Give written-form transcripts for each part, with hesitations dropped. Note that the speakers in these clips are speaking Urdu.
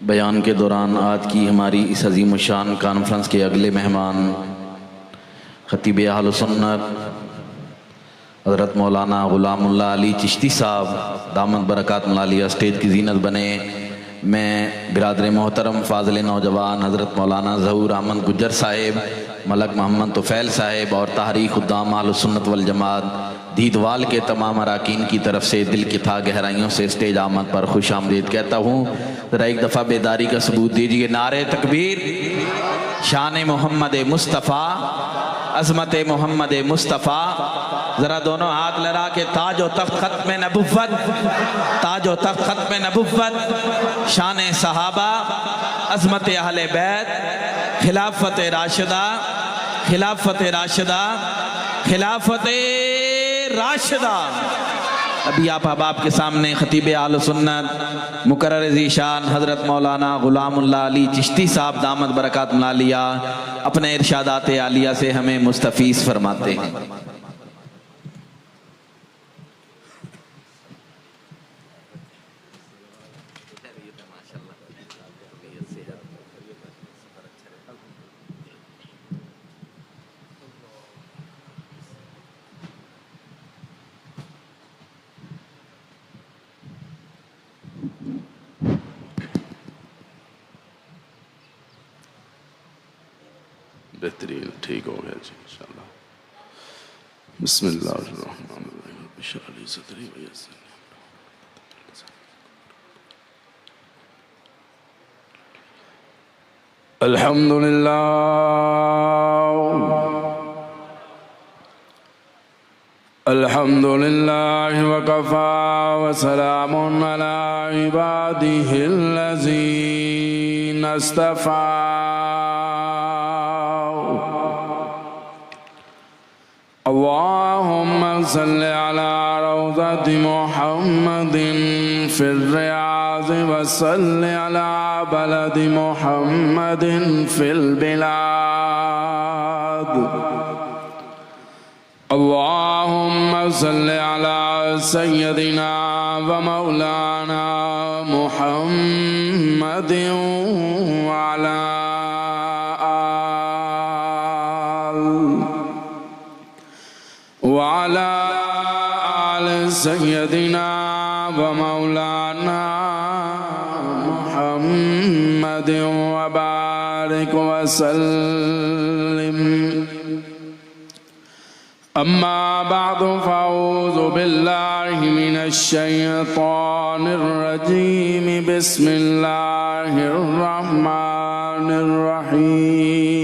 بیان کے دوران آج کی ہماری اس عظیم الشان کانفرنس کے اگلے مہمان خطیب اہل سنت حضرت مولانا غلام اللہ علی چشتی صاحب دامت برکات ملالیہ اسٹیج کی زینت بنے۔ میں برادر محترم فاضل نوجوان حضرت مولانا ظہور احمد گجر صاحب، ملک محمد طفیل صاحب اور تحریک خدام اہل سنت والجماعت دیدوال کے تمام اراکین کی طرف سے دل کی تھا گہرائیوں سے اسٹیج آمد پر خوش آمدید کہتا ہوں۔ ذرا ایک دفعہ بیداری کا ثبوت دیجئے، نعرہ تکبیر، شان محمد مصطفیٰ، عظمت محمد مصطفیٰ۔ ذرا دونوں ہاتھ لڑا کے تاج و تخت ختم نبوت، تاج و تخت ختم نبوت، شان صحابہ، عظمت اہل بیت، خلافت راشدہ، خلافت راشدہ، خلافت راشدہ۔ ابھی آپ احباب کے سامنے خطیب اہل سنت مقرر ذیشان حضرت مولانا غلام اللہ علی چشتی صاحب دامت برکات ملالیہ اپنے ارشادات عالیہ سے ہمیں مستفیض فرماتے ہیں۔ بہترین، ٹھیک ہو گیا جی انشاءاللہ۔ بسم اللہ الرحمن الرحیم، رب اشرح لی صدری ویسر لی امری۔ الحمدللہ الحمدللہ وکفا وسلام علی عبادہ الذین اصطفیٰ۔ اللہم صل علی روضۃ محمد فی الریاض وصل علی بلد محمد فی البلاد۔ اللہم صل علی سیدنا و مولانا محمد وعلی وعلى آل سيدنا ومولانا محمد وبارك وسلم۔ أما بعد فأعوذ بالله من الشيطان الرجيم، بسم الله الرحمن الرحيم۔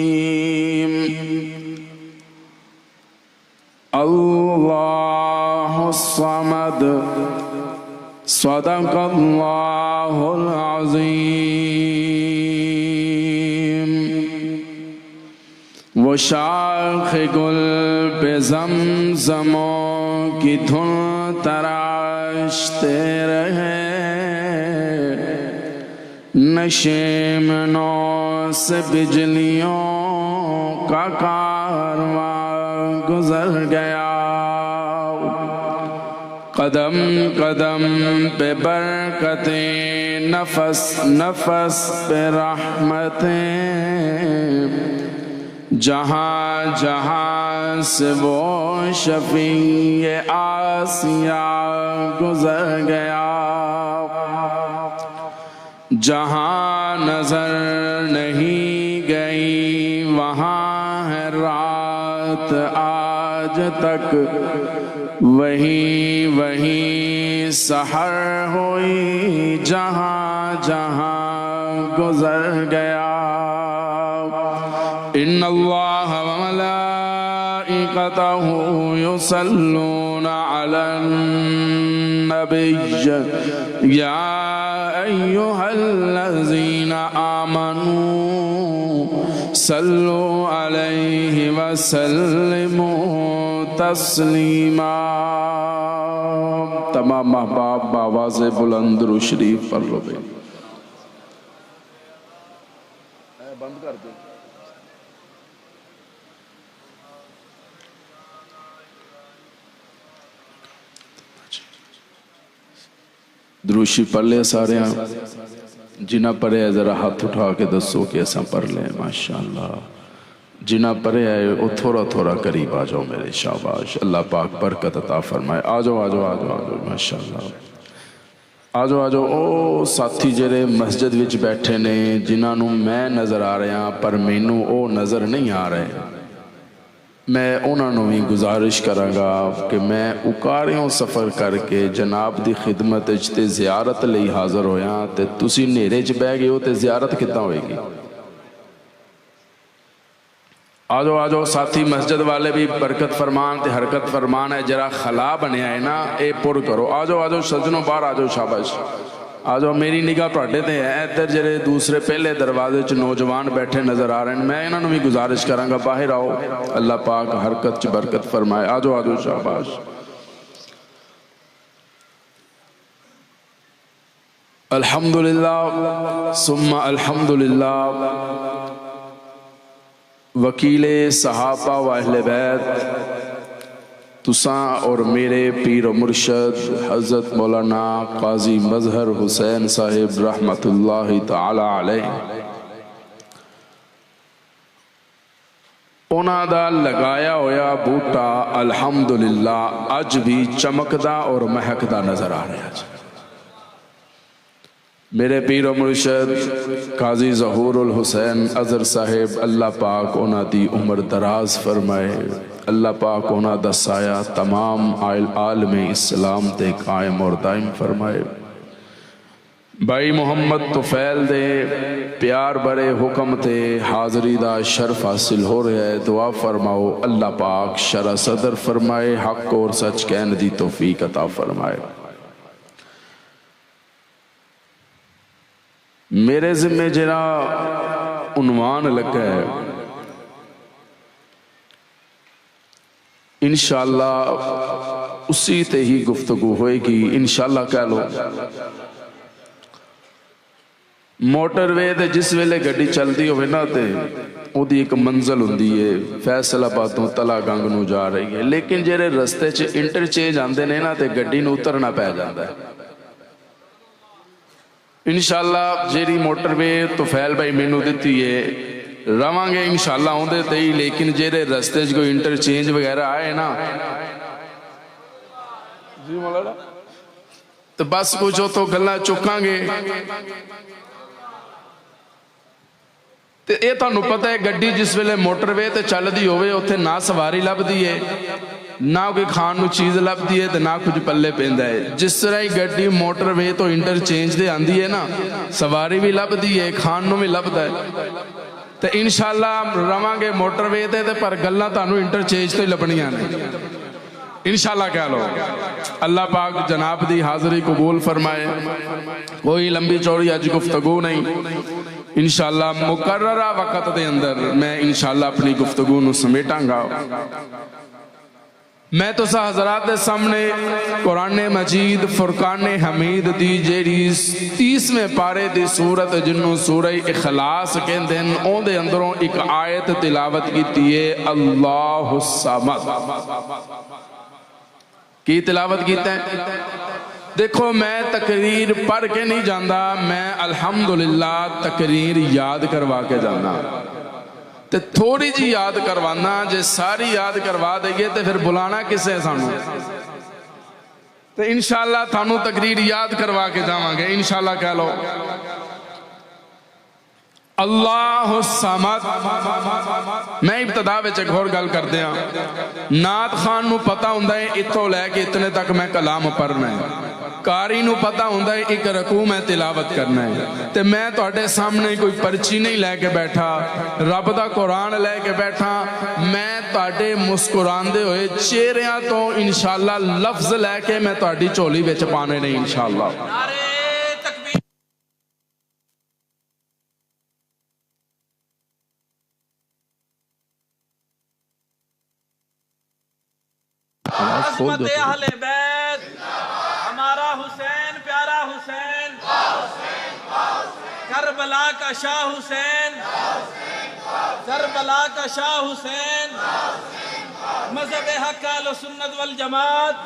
اللہ الصمد صدق اللہ العظیم۔ وہ شاخ گل پہ زمزموں کی دھن تراشتے رہے، نشیمنوں سے بجلیوں کا کارواں گزر گیا، قدم قدم پہ برکتیں، نفس نفس پہ رحمتیں، جہاں جہاں سے وہ شفیع آسیہ گزر گیا، جہاں نظر نہیں گئی وہاں ہے رات آج تک، وہی سحر ہوئی جہاں جہاں گزر گیا۔ ان اللہ وملائکتہ یصلون علی النبی یا ایہا الذین آمنوا صلوا علیہ وسلموا تسلیما۔ تمام احباب بآواز بلند درود شریف پڑھ لو بھائی۔ بند کر دو۔ دروشی پڑھ لے سارے جنہ پڑھے ذرا ہاتھ اٹھا کے دسو کہ ایسا پڑھ لیں ماشاءاللہ جنہ پڑھے آئے وہ تھوڑا تھوڑا قریب آ جاؤ میرے شاباش اللہ پاک برکت عطا فرمائے آ جاؤ آ جاؤ آ جاؤ آ جاؤ ماشاءاللہ آ جاؤ آ جاؤ او ساتھی جڑے مسجد وچ بیٹھے نے جنہاں نوں میں نظر آ رہے ہیں پر مینوں او نظر نہیں آ رہے میں انہاں نوں بھی گزارش کراں گا کہ میں اکاریوں سفر کر کے جناب دی خدمت وچ تے زیارت لئی حاضر ہویاں تے تسی نیرے چ بیٹھ گئے ہو تے زیارت کتنا ہوئے گی آ جاؤ ساتھی مسجد والے بھی برکت فرمان تے حرکت فرمان ہے جرا خلا بنیا ہے نا اے پر کرو آ جاؤ سجنوں باہر آ جاؤ شاباش آ جاؤ میری نگاہ پڑھتے تے ہیں ادھر جڑے دوسرے پہلے دروازے چ نوجوان بیٹھے نظر آ رہے ہیں میں انہوں نے بھی گزارش کراں گا باہر آؤ اللہ پاک حرکت چ برکت فرمائے آ جاؤ شاباش الحمدللہ ثم الحمدللہ وکیل صحابہ و اہل بیت تساں اور میرے پیر و مرشد حضرت مولانا قاضی مظہر حسین صاحب رحمت اللہ تعالی علیہ انہاں دا لگایا ہویا بوٹا الحمدللہ اج بھی چمکدا اور مہکدا نظر آ رہا ہے میرے پیر و مرشد قاضی ظہور الحسین اظہر صاحب اللہ پاک انہاں دی عمر دراز فرمائے اللہ پاک انہاں دا سایہ تمام عالم اسلام تے قائم اور دائم فرمائے بھائی محمد طفیل دے پیار بڑے حکم تے حاضری دا شرف حاصل ہو رہا ہے دعا فرماؤ اللہ پاک شرع صدر فرمائے حق اور سچ کہنے دی توفیق عطا فرمائے میرے ذمہ جنا عنوان لگا ہے انشاءاللہ اسی تے ہی گفتگو ہوئے گی انشاءاللہ کہہ لو موٹر وے تے جس ویلے گڈی چلدی ہوئے نا تے او دی ایک منزل ہوندی ہے فیصل آبادوں تلا گنگ نو جا رہی ہے لیکن جیرے رستے چ انٹرچینج آندے نے نا تے گڈی نو اترنا پہ جاندا ہے انشاءاللہ جیری موٹر وے طفیل بھائی مینوں دتی ہے رواں گے انشاءاللہ ہوندے تے ہی لیکن جیرے رستے چ کوئی انٹرچینج وغیرہ آئے نا جی مولانا تو بس کچھ تو گلاں چکاں گے تے اے تانوں پتہ ہے گڈی جس ویلے موٹر وے تے چلدی ہوئے اوتھے نہ سواری لبدی ہے نہ کوئی کھان نو چیز لبدی ہے تے نہ کچھ پلے پیندا ہے جس طرح ہی گڈی موٹر وے تو انٹرچینج دے آندی ہے نا سواری بھی لبدی ہے کھان نو بھی لبدا ہے تے انشاءاللہ رواں گے موٹر وے تے پر گلاں تانوں انٹرچینج تو ہی لبنیاں نے انشاءاللہ کہہ لو اللہ پاک جناب دی حاضری قبول فرمائے کوئی لمبی چوڑی اج گفتگو نہیں انشاءاللہ مقررہ وقت دے اندر میں انشاءاللہ اپنی گفتگو نو سمیٹاں گا میں تو سا حضرات دے سامنے قرآن مجید فرقان حمید دی جیڑی 30ویں پارے دی سورت جنوں سورہ اخلاص کہندے ہیں اون دے اندروں ایک آیت تلاوت کیتی ہے اللہ الصمد کی تلاوت کیتا ہے دیکھو میں تقریر پڑھ کے نہیں جاندہ میں الحمدللہ تقریر یاد کروا کے جانا تے تھوڑی جی یاد کروانا جے ساری یاد کروا دئیے تے پھر بلانا کسے سانو تے انشاءاللہ تھانو تقریر یاد کروا کے جاواں گے انشاءاللہ کہہ لو اللہ الصمد میں ابتدا وچ ایک اور گل کر دیاں نعت خان نو پتہ ہوندا ہے اتھوں لے کے اتنے تک میں کلام پڑھنا ہے کاری نو پتہ ہوندا ہے ایک رکوع میں تلاوت کرنا ہے تے میں تواڈے سامنے کوئی پرچی نہیں لے کے بیٹھا رب دا قرآن لے کے بیٹھا میں تواڈے مسکراندے ہوئے چہریاں تو انشاءاللہ لفظ لے کے میں تواڈی چولی وچ پانے نہیں انشاءاللہ عظمت اہل بیت ہمارا حسین پیارا حسین کربلا کا شاہ حسین کربلا کا شاہ حسین مذہب حق اہل سنت والجماعت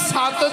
7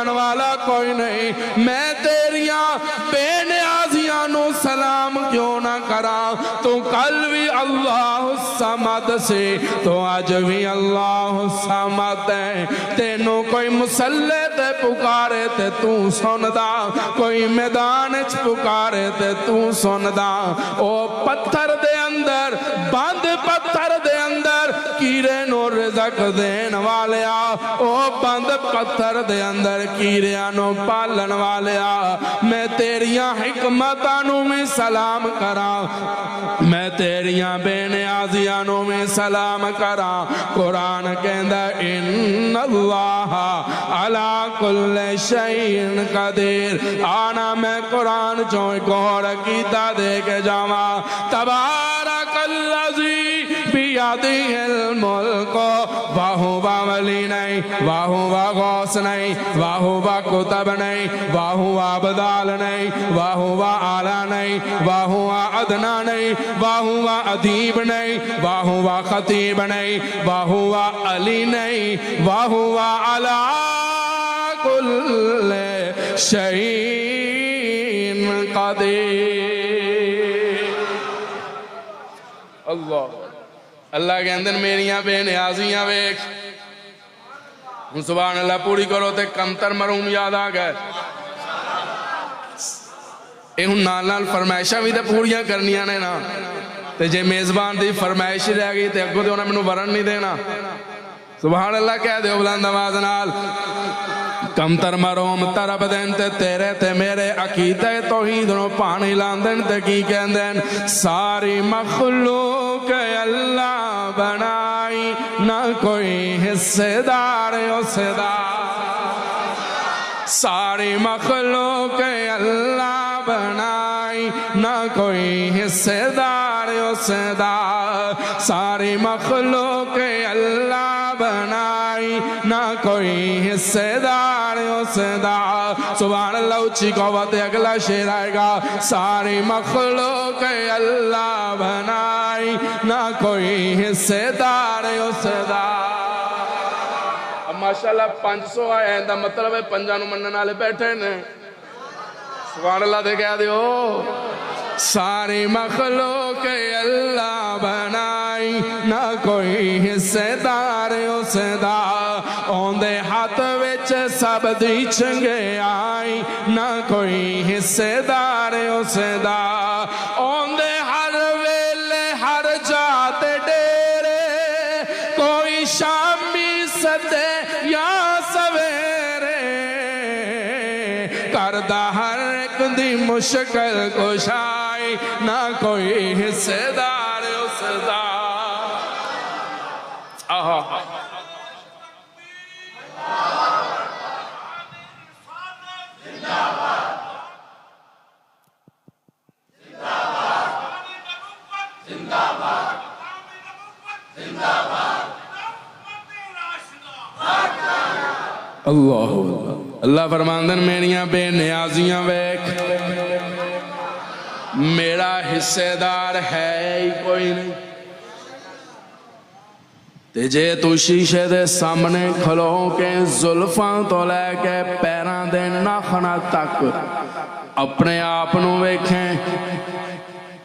چکان والا کوئی نہیں، میں تیریاں بے نیازیاں نو سلام کیوں نہ کرا؟ تو کل بھی اللہ الصمد سے تو آج بھی اللہ الصمد ہے، تینوں کوئی مسلح تے پکارے تے تو سندا، کوئی میدان چ پکارے تے تو سندا، او پتھر دے اندر بند پتھر دے اندر کیڑے نو رزق دین والیا، او بند پتھر دے اندر کیڑیاں نو پالن والیا، میں تیریاں حکمتاں نو میں سلام کراں، میں تیریاں بے نیازیاں نو میں سلام کراں۔ قرآن کہندا ان اللہ علی کل شیء قدیر، آنا میں قرآن چوں ایک اور کیتا دے کے جاواں، تبارک الذی بیدہ الملک وہو ولی نہیں، وہو غوث نہیں، وہو کتب نہیں، وہو بدال نہیں، وہو اعلی نہیں، وہو ادنا نہیں، وہو ادیب نہیں، وہو خطیب نہیں، وہو علی نہیں، وہو علی کل شیء قدیر۔ اللہ کے اندر میریاں بے نیازیاں ویکھ، سبحان اللہ پوری کرو تے کمتر مرحوم یاد آ گئے، یہ ہوں نال نال فرمائشاں بھی تے پوریاں کرنیاں نے نا، تے جے میزبان دی فرمائش رہ گئی تے اگوں تے انہیں منو ورن نہیں دینا، سبحان اللہ کہہ دیو بلند آواز نال، کمتر مرحوم طرف دین تے تیرے تے میرے عقیدہ توحید نو پانی لاندن تے کی کہندن، ساری مخلوق اللہ بنائی نہ کوئی حصے دار اس دا، ساری مخلوق اللہ بنائی نہ کوئی حصے دار اس دا، ساری مخلوق اللہ بنائی نہ کوئی حصے دار اس دا، سبحان اللہ اچھی قوت اگلا شیر آئے گا، ساری مخلوق اللہ بنائی نہ کوئی حصے دار اس دا۔ اب ماشاءاللہ 500 آئے ہیں دا مطلب ہے پنجاں نو منن والے بیٹھے نے، سبحان اللہ دے کہہ دیو، ساری مخلوق اللہ بنائی نہ کوئی حصے دار اس دا، اوندے ہاتھ وچ سب دی چنگے آئی نہ کوئی حصے دار اس دا، اوندے ہر ویلے ہر جات ڈیرے، کوئی شامی سدے یا سویرے، کردہ ہر ایک دی مشکل کشائی نہ کوئی حصے دار اس دا۔ اللہ اللہ فرماندن میریاں بے نیازیاں ویکھ، میرا حصے دار ہے ہی کوئی نہیں، تے جے تو شیشے دے سامنے کھلو کے زلفاں تو لے کے پیران دے ناخنا تک اپنے آپ نو ویکھیں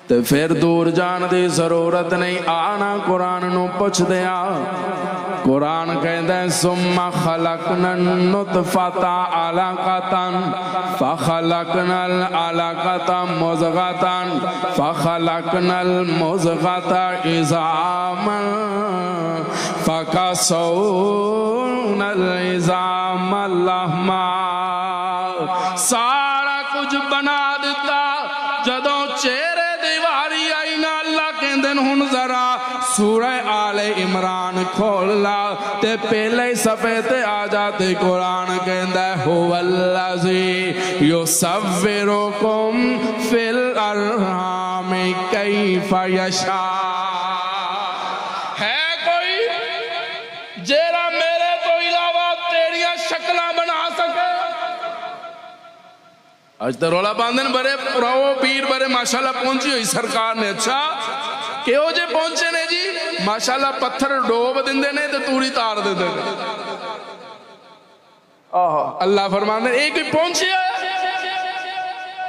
تے پھر دور جان دی ضرورت نہیں، آنا قرآن نو پوچھ دیا، قرآن کہندہ ہے ثم خلقنا النطفة علقة فخلقنا العلقة مضغة فخلقنا المضغة عظاما فكسونا العظام لحما، سارا کچھ بنا دیتا، جدوں چہرے دیواری آئی نا اللہ کہندے ہن ذرا سورہ آل عمران کھول لا تے پہلے صفحے تے آ جاتے، قرآن کہندہ ہے هو الذی یصورکم فی الارحام کیف یشاء، ہے کوئی جیرا میرے تو علاوہ تیریاں شکلہ بنا سکے؟ آج تو رولا باندھن برے پراؤ پیر برے ماشاءاللہ پہنچی ہوئی سرکار نے، اچھا کہ وہ جے پہنچے نے جی ماشاءاللہ پتھر ڈوب دن دے نے تے توری تار دے دے، اللہ فرماندے اے کوئی پہنچیا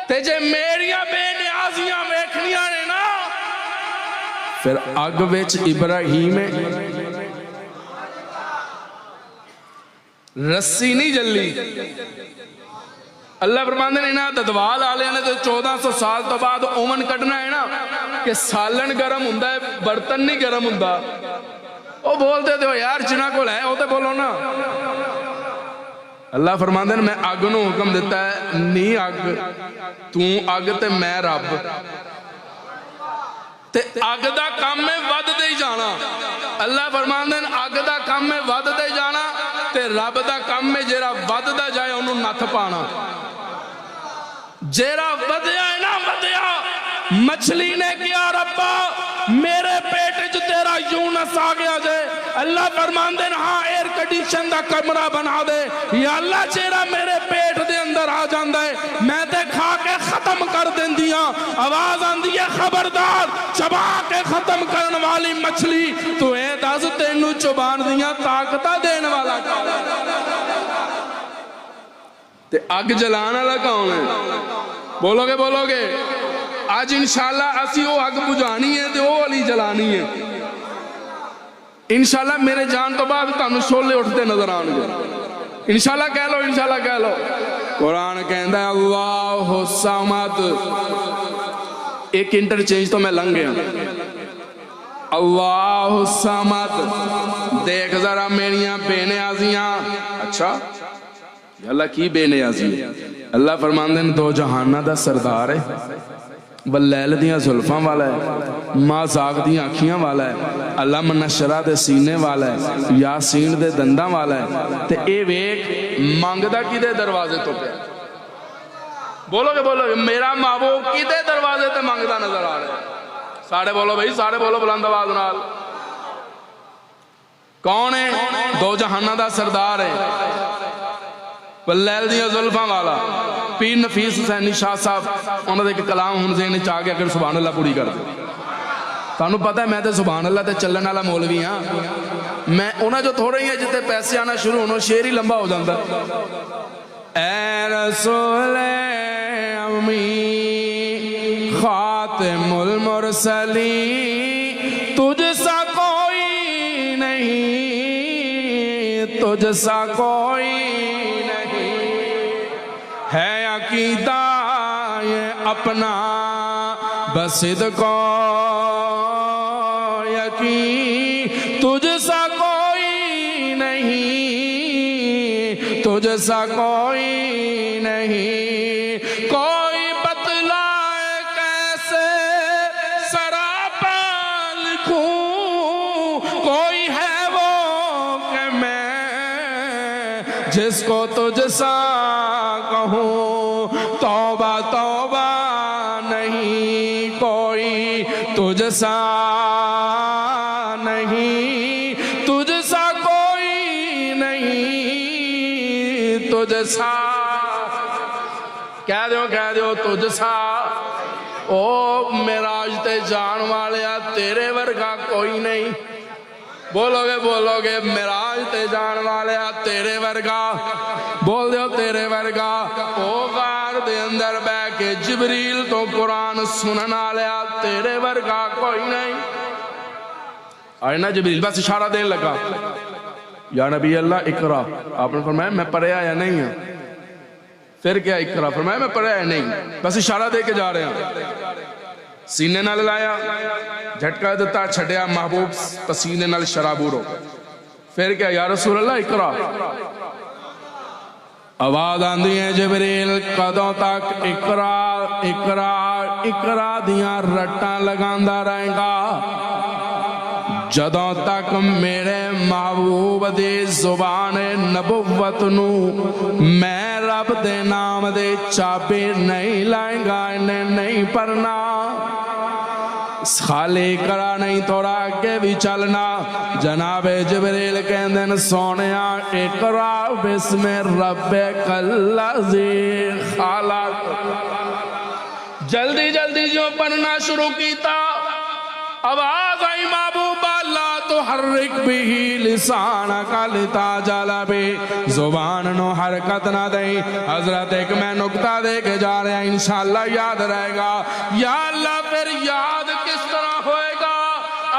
تے جے میریاں بے نیازیاں ویکھنیاں نے نا پھر اگ وچ ابراہیم رسی نہیں جلی. اللہ فرماندے نے نا ددوال والے نے تو 1400 سال تو بعد اوون کڈنا ہے نا کہ سالن گرم ہوندا ہے برتن نہیں گرم ہوندا. او بولتے تے یار جنہاں کول ہے او تے بولو نا. اللہ فرماندے نے میں اگ نو حکم دیتا ہے نہیں اگ تو اگ تے میں رب تے اگ دا کام میں ود دے جانا. اللہ فرماندے نے اگ دا کام میں ود دے جانا تے رب دا کام میں جیرا ود دا جائے انہوں نتھ پانا. جیرا ودیا ہے نا ودیا مچھلی نے کیا ربا میرے پیٹ جو تیرا یونس آ گیا دے. اللہ فرماندے ہاں ایئر کنڈیشن دا کمرہ بنا دے یا اللہ چیرا میرے پیٹ دے اندر آ جاندہ ہے میں تے کھا کے ختم کر دیں دیاں. آواز آندی ہے خبردار چبا کے ختم کرن والی مچھلی تو اے دس تینو چبان دیاں طاقتہ دین والا تے اگ جلانا والا کون ہے؟ بولو گے آج انشاءاللہ اسی وہ اگ بجھانی ہے تے وہ علی جلانی ہے. انشاءاللہ میرے جان تو بعد تانوں شولے اٹھتے نظر آن گے. انشاءاللہ کہہ لو. قرآن کہندہ ہے اللہ الصمد. ایک انٹرچینج تو میں لنگ گیا. اللہ الصمد دیکھ ذرا میریاں بے نیازیاں. اچھا اللہ کی بے نیازی ہے؟ اللہ فرماندے نے دو جہانہ دا سردار ہے واللیل دیاں زلفاں والا ہے ماں زاغ دیاں آنکھیاں والا ہے علم نشرہ دے سینے والا ہے یاسین دے دنداں والا ہے تے اے ویک مانگدہ کی دے دروازے تو پہ. بولو گے میرا محبوب کی دے دروازے تے مانگدہ نظر آ رہے ہیں. ساڑھے بولو بھائی ساڑھے بولو بلند آواز نال. کون ہے؟ دو جہانہ دا سردار ہے واللیل دیاں زلفاں والا. پیر نفیس حسینی شاہ صاحب انہوں نے ایک کلام ہن ذہن چاہ گیا اگر سبحان اللہ پوری کر دے. تانوں پتہ ہے میں تے سبحان اللہ تے چلن والا مولوی ہاں. میں انہاں جو تھوڑے ہی ہیں جتے پیسے آنا شروع ہونا شعر ہی لمبا ہو جاتا. اے رسول امی خاتم المرسلین تجھ سا کوئی نہیں تجھ سا کوئی ہے عقیدہ یہ اپنا بسد کو یقین تجھ سا کوئی نہیں تجھ سا کوئی نہیں. کوئی بتلائے کیسے سراپا لکھوں کوئی ہے وہ کہ میں جس کو تجھ سا توبہ توبہ نہیں کوئی تجھ سا نہیں تجھ سا کوئی نہیں تجھ سا کہہ دیو تجھ سا. او معراج تے جان والیا تیرے ورگا کوئی نہیں. بولو گے معراج تے جان والیا تیرے ورگا. بول دیو تیرے ورگا. او غار دے اندر بے کے جبریل تو قرآن سنن آلیا تیرے ورگا کوئی نہیں. آئے نا جبریل بس اشارہ دین لگا یا نبی اللہ اقرا. آپ نے فرمایا میں پڑھے آیا نہیں ہوں. پھر کیا اقرا فرمایا میں پڑھے آیا نہیں بس اشارہ دے کے جا رہے ہیں. سینے نال لایا جھٹکا دیتا چھڑیا محبوب پسینے نال شرابورو. پھر کیا یا رسول اللہ اقرا. آواز آندھی ہے جبریل قدوں تک اقرا دیاں رٹاں لگاندہ رہیں گا جدوں تک میرے محبوب دی زبان نبوت نو میں رب دے نام دے چابے نہیں لائیں گا انہیں نہیں پڑھنا. خالی کرا نہیں تھوڑا آگے بھی چلنا. جناب جبریل کہندن سونیا اقرا بسم ربک الذی خلق. جلدی جو پڑھنا شروع کیتا آواز آئی محبوبہ لا تحرک به لسانک لتعجل به، زبان نو حرکت نہ دیں۔ حضرت ایک میں نکتہ دے کے جا رہے ہیں، انشاءاللہ یاد رہے گا۔ یا اللہ پھر یاد کس طرح ہوئے گا؟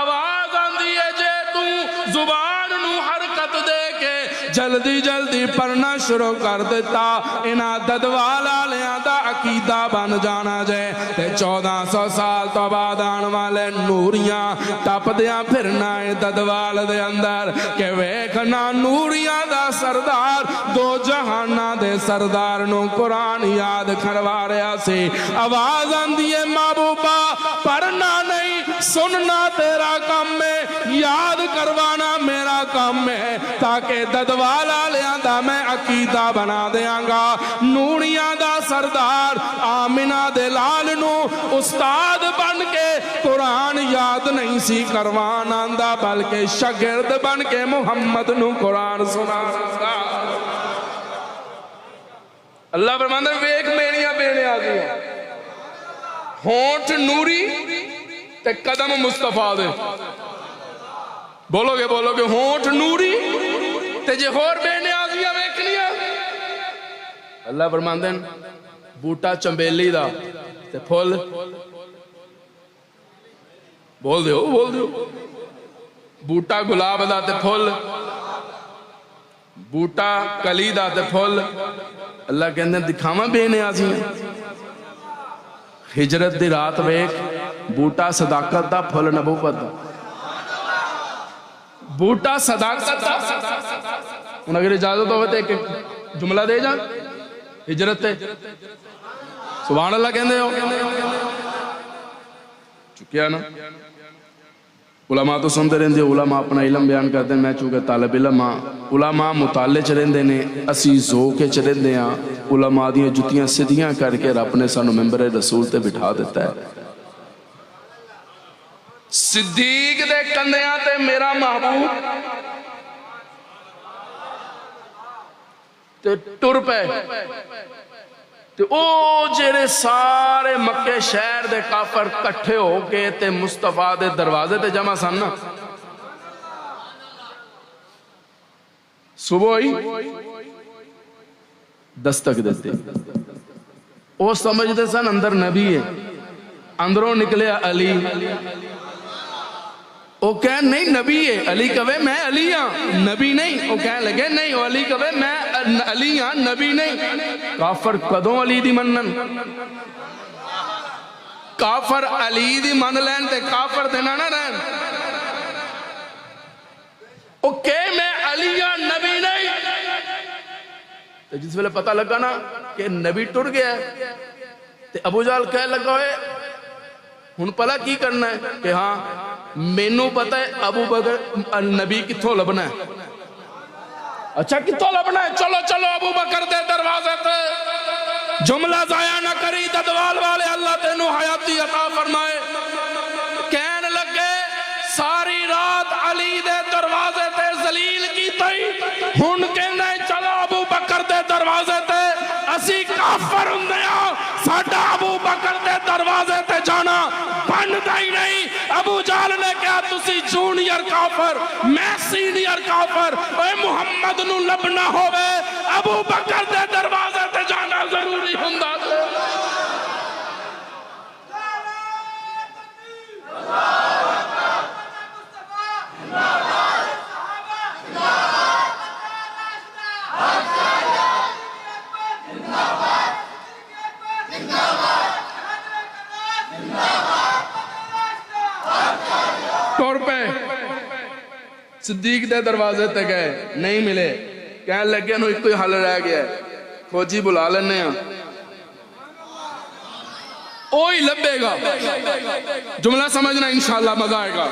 آواز آندی ہے جے تو زبان نو حرکت دے کے جلدی جلدی پڑھنا شروع کر دیتا، انہاں ددوال آلیاں دا عقیدہ بن جانا جے تے 1400 سال تو بعد آن والے نوریاں ٹپ دیاں پھرنا ہے ددوال دے اندر کہ ویکھنا نوریاں دا سردار دو جہانہ دے سردار نو قرآن یاد کروا رہا سی۔ آواز آندی ہے محبوبہ پڑھنا نہیں سننا تیرا کام ہے، یاد کروانا میرا کام ہے، تاکہ ددوال آلیاں دا میں عقیدہ بنا دیاں گا۔ نوریاں دا سردار آمینہ دے لال نو استاد بن کے قرآن یاد نہیں سی کروان آندہ بلکہ شاگرد بن کے محمد نو قرآن سنا سکتا۔ اللہ فرماتا ہے ویک میریاں بینے آ گیا، ہونٹ نوری تے قدم مصطفیٰ دے۔ بولو گے ہونٹ نوری تے جے ہور بینے آ گیا ویکھنیاں۔ اللہ فرماندے بوٹا چمبیلی دا تے پھول بول دیو بوٹا گلاب دا تے پھول، بوٹا کلی دا تے پھول۔ اللہ کہندے دکھاواں بے نیازی ہیں۔ ہجرت دی رات ویک بوٹا صداقت دا پھول نبوت دا، بوٹا صداقت دا۔ ان اگر اجازت ہوئے تو ایک جملہ دے جان ہجرت تے سبحان اللہ کہندے ہو چکیا نا۔ علماء تو سنتے رہندے، علماء اپنا علم بیان کرتے ہیں، میں چونکہ طالب علم ہاں، علماء مطالعے چ رہندے نے، اسی ذوق چ رہندے ہاں۔ علماء دیاں جتیاں سدیاں کر کے رب نے سانو ممبر رسول تے بٹھا دیتا ہے۔ صدیق دے کندیاں تے میرا محبوب تے ٹر پے تے او جڑے سارے مکے شہر دے کافر کٹھے ہو کے تے مصطفیٰ دے دروازے تے جمع سن نا۔ صبح ہی دستک دیتے، او سمجھتے سن اندر نبی ہے، اندروں نکلے علی، او کہہ نہیں نبی ہے، علی کہے میں علی ہاں نبی نہیں، او کہہ لگے نہیں او علی کہے میں علی ہاں نبی نہیں۔ کافر کدوں علی دی منن؟ کافر علی دی من لین تے کافر تے نہ رہن۔ او کہے میں علی ہاں نبی نہیں، تے جس ویلے پتہ لگا نا کہ نبی ٹر گیا ہے تے ابو جہل کہہ لگا ہوئے ہن پلا کی کرنا ہے کہ ہاں مینوں پتہ ہے ابو بکر نبی کتھوں لبنا ہے۔ اچھا کتھوں لبنا ہے؟ چلو چلو ابو بکر دے دروازے تے۔ جملہ ضائع نہ کری ددوال والے، اللہ تینوں حیاتی عطا فرمائے۔ کہن لگے ساری رات علی دے دروازے تے ذلیل کی تئی، ہن کہنا ہے چلو ابو بکر دے دروازے تے، اسی کافر ہندیاں ساڈا ابو بکر دے دروازے تے جانا بندا ہی نہیں۔ ابو جہل نے کہا تسی جونیئر کافر میں سینئر کافر، اے محمد نو لبنا ہوئے ابو بکر دے دروازے تے جانا ضروری ہوندا ہے۔ صدیق دے دروازے تے گئے نہیں ملے، کہنے لگے انہوں ایک کوئی حل رہ گیا ہے، فوجی بلا لینے ہیں، اوہی لبے گا۔ جملہ سمجھنا انشاءاللہ مزہ آئے گا۔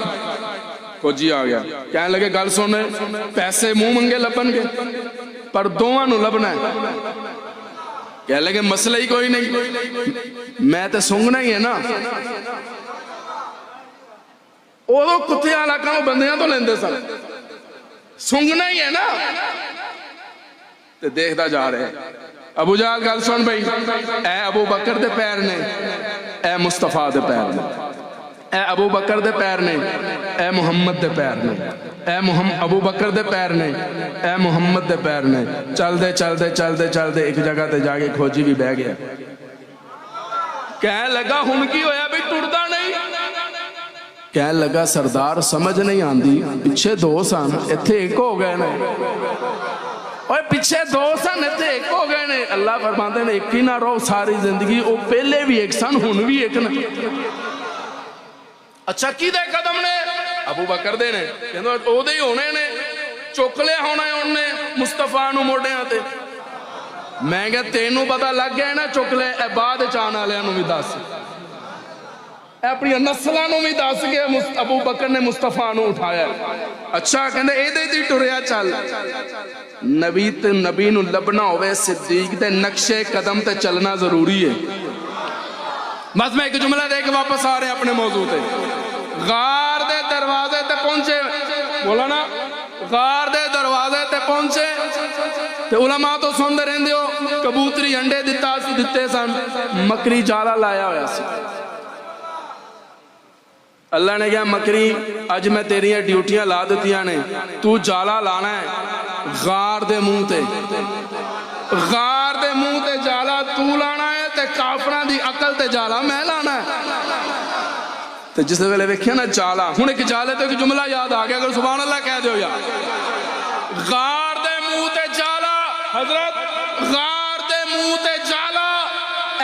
فوجی آ گیا، کہنے لگے گل سونے پیسے منہ منگے لبن گے پر دوواں نو لبنا ہے۔ کہنے لگے مسئلہ ہی کوئی نہیں، میں تے سنگنا ہی ہے نا۔ وہ کتے علاقہ میں بندیاں تو لیندے سن، سنگنا ہی ہے نا، تے دیکھتا جا رہے ہیں۔ ابو جہل گل سن بھائی، اے ابو بکر دے پیر نے، اے مصطفیٰ دے پیر نے، اے ابو بکر دے پیر نے، اے محمد دے پیر نے، اے محمد ابو بکر دے پیر نے، اے محمد دے پیر نے. چل دے چل دے چل دے چل دے ایک جگہ تے جا کے کھوجی بھی بہ گیا. کہنے لگا ہن کی ہویا بھی ٹردا نہیں. کہنے لگا سردار سمجھ نہیں آندی، پیچھے دو سن ایتھے ایک ہو گئے نے. اور پیچھے دو سن ایتھے ایک ہو گئے نے. اللہ فرماندے نے ایک ہی نہ رہو ساری زندگی. وہ پہلے بھی ایک سن ہن بھی ایک نے. اچھا کی دے قدم نے؟ ابو بکر دے نے. کہندے او دے ہی ہونے نے، چک لیا ہونا ہے انہوں نے مصطفیٰ نو موڑیاں تے. میں کہ تینوں پتہ لگ گیا نا چک لے. اے بعد چان والےاں نو بھی دس، اے اپنی نسلاں نو بھی دس گیا. ابو بکر نے مصطفیٰ نو اٹھایا. اچھا کہندے اے دے دی ٹریا چل. نبی تے نبی نو لبنا ہوئے صدیق دے نقشے قدم تے چلنا ضروری ہے. بس میں ایک جملہ دے کے واپس آ رہے ہیں اپنے موضوع تے. غار دے دروازے تے پہنچے، بولا نا غار دے دروازے تے پہنچے تے علماء تو سندے رہندے ہو کبوتری انڈے دتے سن، مکری جالا لایا ہویا سی. اللہ نے کہا مکری اج میں تیریاں ڈیوٹیاں لا دیتیاں نے، تو جالا لانا ہے غار دے منہ تے. غار دے منہ تے جالا تو لانا ہے تے کافران دی عقل تے جالا میں لانا ہے. تو جس ویلے ویکھیا نا جالا، ہن ایک جالے تو ایک جملہ یاد آ گیا، اگر سبحان اللہ کہہ دیو یا غار دے منہ تے جالا. حضرت غار دے منہ تے جالا،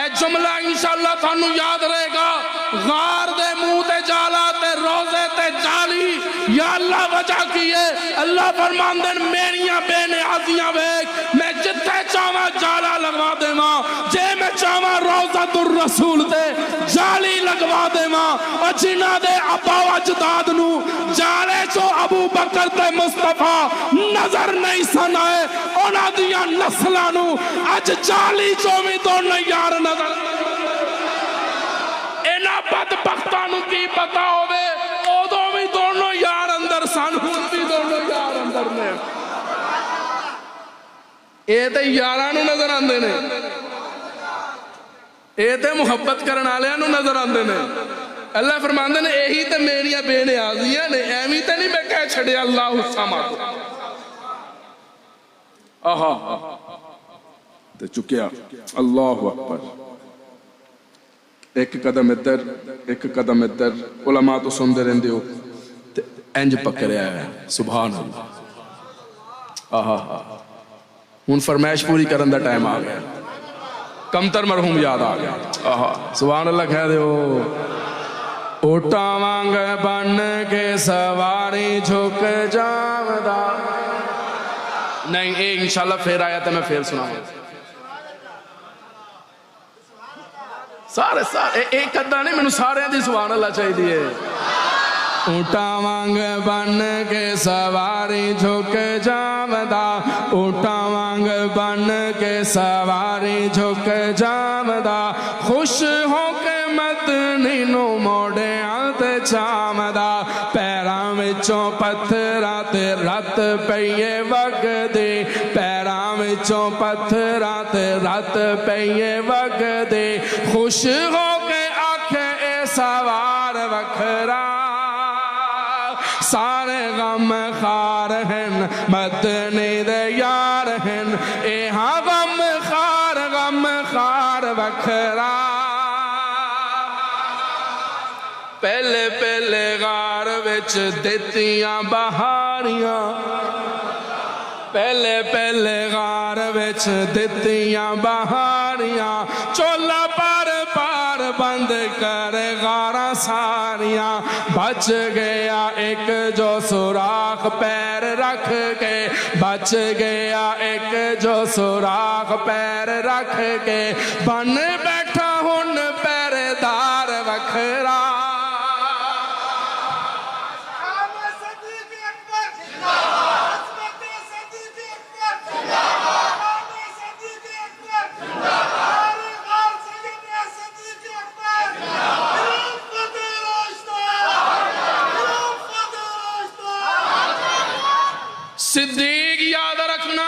اے جملہ انشاءاللہ تھانو یاد رہے گا. غار دے منہ تے جالا تے روزے تے جالی. یا اللہ وجہ کیے اللہ فرمان دن میریاں بے نیازیاں بیک میں جتے چاہاں جالا لگوا دے ماں، جے میں چاہاں روزت الرسول دے جالی لگوا دے ماں. اور جنہ دے ابا و اجداد نو جالے چو ابو بکر تے مصطفیٰ نظر نہیں سنائے، اونا دیا نسلانو اج جالی چو میں دونوں یار نظر. اینا بدبختانو کی پتا ہوئے او بھی دونوں یار اندر سن، ہون بھی دونوں یار اندر نے. اے تے یارانو نظر آندے نے، اے تے محبت کرنا لیانو نظر آندے نے. اللہ فرماندے نے یہی تے میریاں بے نیازیاں نے. ایمی تے نہیں میں کہہ چھڑے اللہ السمد. آہا تے چکیا. اللہ اکبر. ایک قدم ادھر ایک قدم ادھر. علماء تو سندے رہندے ہو انج پکڑیا ہے. سبحان اللہ. آہا ہن فرمائش پوری کرن دا ٹائم آ گیا. کمتر مرحوم یاد آ گیا. آہا سبحان اللہ کہہ دیو. اوٹا وانگ بن کے سواری جھک جاودا. نہیں اے انشاءاللہ پھر آیا تو میں پھر سناؤں. سارے ایک ادھا نہیں، میں نے سارے دی سبحان اللہ چاہی دیئے. اوٹا وانگ بن کے سواری جھک جاودا، اوٹا وانگ بن کے سواری جھک جاودا، خوش ہو کے مدنی نو موڑے آتے چامدا، پیراں وچوں پتھراں تے رت پئیے وگ دے، پیراں وچوں پتھراں تے رت پئیے وگ دے، خوش ہو کے آکھے اے سوار وکھرا، سارے غم خار ہیں مدنی دے یار ہیں، اے ہاں غم خار وکھرا. پہلے پہلے غار وچ دتیاں بہاریاں، پہلے پہلے غار وچ دتیاں بہاریاں، چولا پار پار بند کر غاراں ساریاں، بچ گیا ایک جو سوراخ پیر رکھ کے، بچ گیا ایک جو سوراخ پیر رکھ کے، بن بیٹھا ہن پیردار وکھرا. صدیق یاد رکھنا،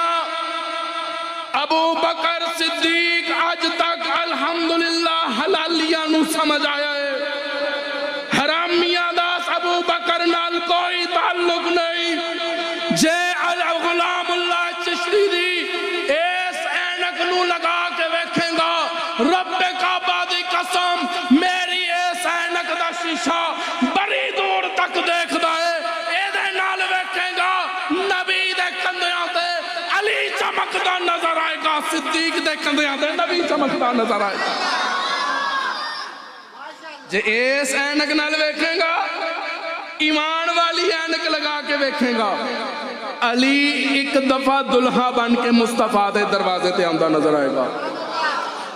ابو بکر صدیق آج تک الحمدللہ حلالیاں نو سمجھ آیا ہے. حرامیاں داس ابو بکر نال تعلق نہیں جے غلام اللہ چشتی دی اس اینک نو لگا کے ویکھیں گا رب کعبہ دی قسم میری اس اینک دا شیشہ بڑی دور تک دیکھ دائے اے دے نال ویکھیں گا نبی دے کندیاں تے علی چمکدا نظر آئے گا صدیق دے کندیاں تے نبی چمکدا نظر آئے گا جے اس اینک نال ویکھیں گا ایمان والی اینک لگا کے ویکھیں گا علی ایک دفعہ دلہا بن کے مصطفیٰ دے دروازے تے آندہ نظر آئے گا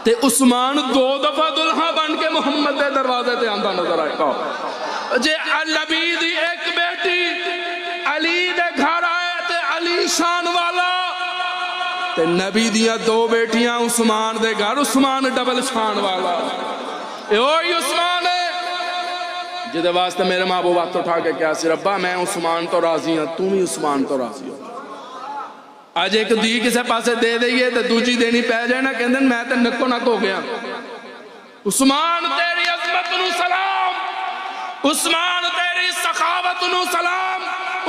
تے عثمان 2 دفعہ دلہا بن کے محمد دے دروازے تے آندہ نظر آئے گا جے نبی دی ایک بیٹی علی دے گھر آئے تے علی شان والا تے نبی دیا 2 بیٹیاں عثمان دے گھر عثمان ڈبل شان والا اے اوہی عثمان ہے جدے واسطے میرے ماں بو وقت اٹھا کے کیا سی ربا میں عثمان تو راضی ہوں تم ہی عثمان تو راضی ہو آج ایک دی کسے پاسے دے دئیے تو دوجی دینی پہ جائے نا کہندیں میں تے نکو نک ہو گیا عثمان تیری عظمت نو سلام عثمان تیری سخاوت نو سلام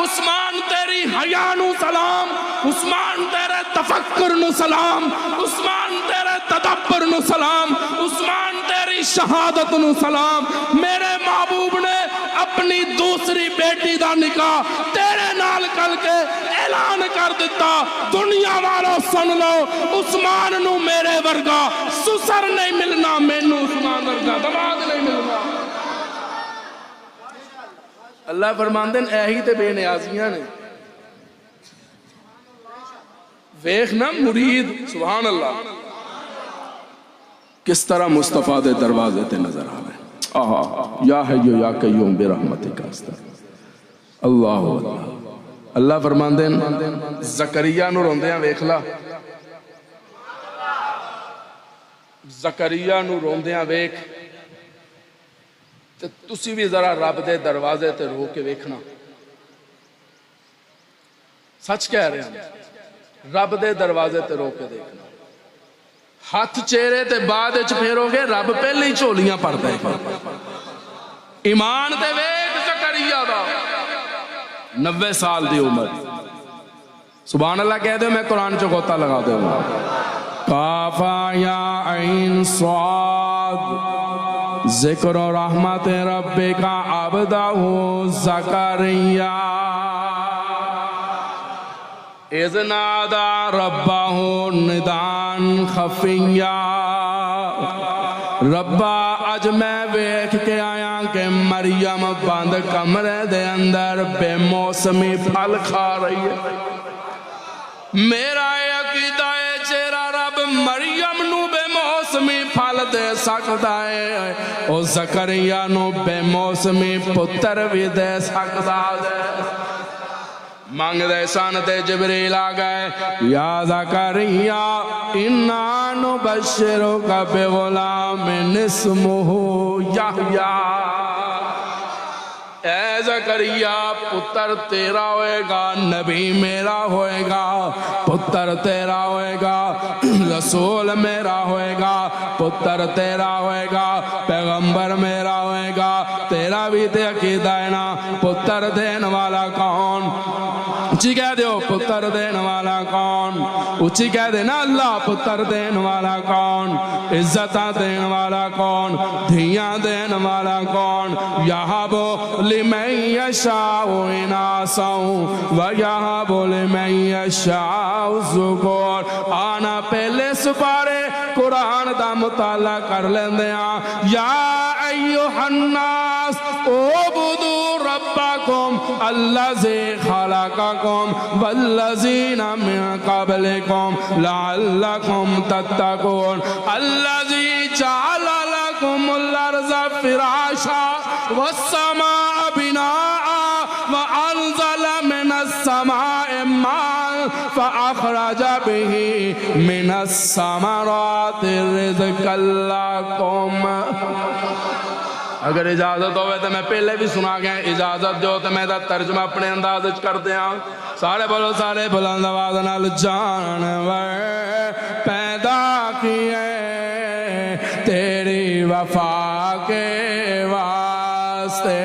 عثمان تیری حیا نو سلام عثمان تیرے تفکر نو سلام عثمان تیرے تدبر نو سلام عثمان تیری شہادت نو سلام میرے محبوب نے اپنی دوسری بیٹی دا نکاح تیرے نال کر کے اعلان کر دیتا دنیا والوں سن لو عثمان نو میرے ورگا سسر نہیں ملنا مینو عثمان ورگا دماغ نہیں ملنا اللہ فرماندن ایہی تے بے نیازیاں نے ویکھنا مرید سبحان اللہ کس طرح مصطفیٰ دے دروازے تے نظر آوے آہا یا حیو یا قیوم برحمتک استغفر اللہ اللہ فرماندن زکریا نو روندیاں ویکھلا زکریا نو روندیاں ویکھ تے تسی بھی ذرا رب دے دروازے تے رو کے ویکھنا سچ کہہ رہے ہیں رب دے دروازے تے رو کے دیکھنا ہاتھ چہرے تے بعد اچ پھیرو گے رب پہلے ہی چولیاں پڑھتا ہے ایمان تے ویکھ زکریا دا 90 سال دی عمر سبحان اللہ کہہ دے میں قرآن چو غوطہ لگا دے ہوں کافا یا عین صاد ذکر و رحمت رب کا عبدہ زکریا اذ نادا ربہ ندان خفیہ ربا اج میں ویکھ کے آیا کہ مریم بند کمرے دے اندر بے موسمی پھل کھا رہی ہے میرا عقیدہ ہے چہرہ رب مریم نو بے موسمی پھل دے سکتا ہے او زکریا نو بے موسمی پتر بھی دے سکتا ہے مانگ دے سانتے جبریل آگئے یا زکریا انا نبشرک بغلام اسمہ یحییٰ اے زکریا پتر تیرا ہوئے گا نبی میرا ہوئے گا پتر تیرا ہوئے گا رسول میرا ہوئے گا پتر تیرا ہوئے گا پیغمبر میرا ہوئے گا تیرا بھی تے عقیدہ ہے نا پتر دین والا کون اچھی کہہ دیو پتر دین والا کون اچھی کہہ دینا اللہ پتر دین والا کون عزتہ دین والا کون دھیاں دین والا کون یہابو لمن یشاء اناسا ویہب لمن یشاء الذکور آنا پہلے سپارے قرآن دا مطالعہ کر لیندے ہیں یا ایوہ الناس اعبدوا ربکم الذی خلقکم والذین من قبلکم لعلکم تتقون الذی جعل لکم الارض فراشا والسماء بناء وانزل من السماء ماء فاخرج به من الثمرات رزقا لکم اگر اجازت ہوئے تو میں پہلے بھی سنا گیا اجازت جو تو میں دا ترجمہ اپنے انداز کر دیا سارے بولو سارے بلند آواز نال جانور پیدا کیے تیری وفا کے واسطے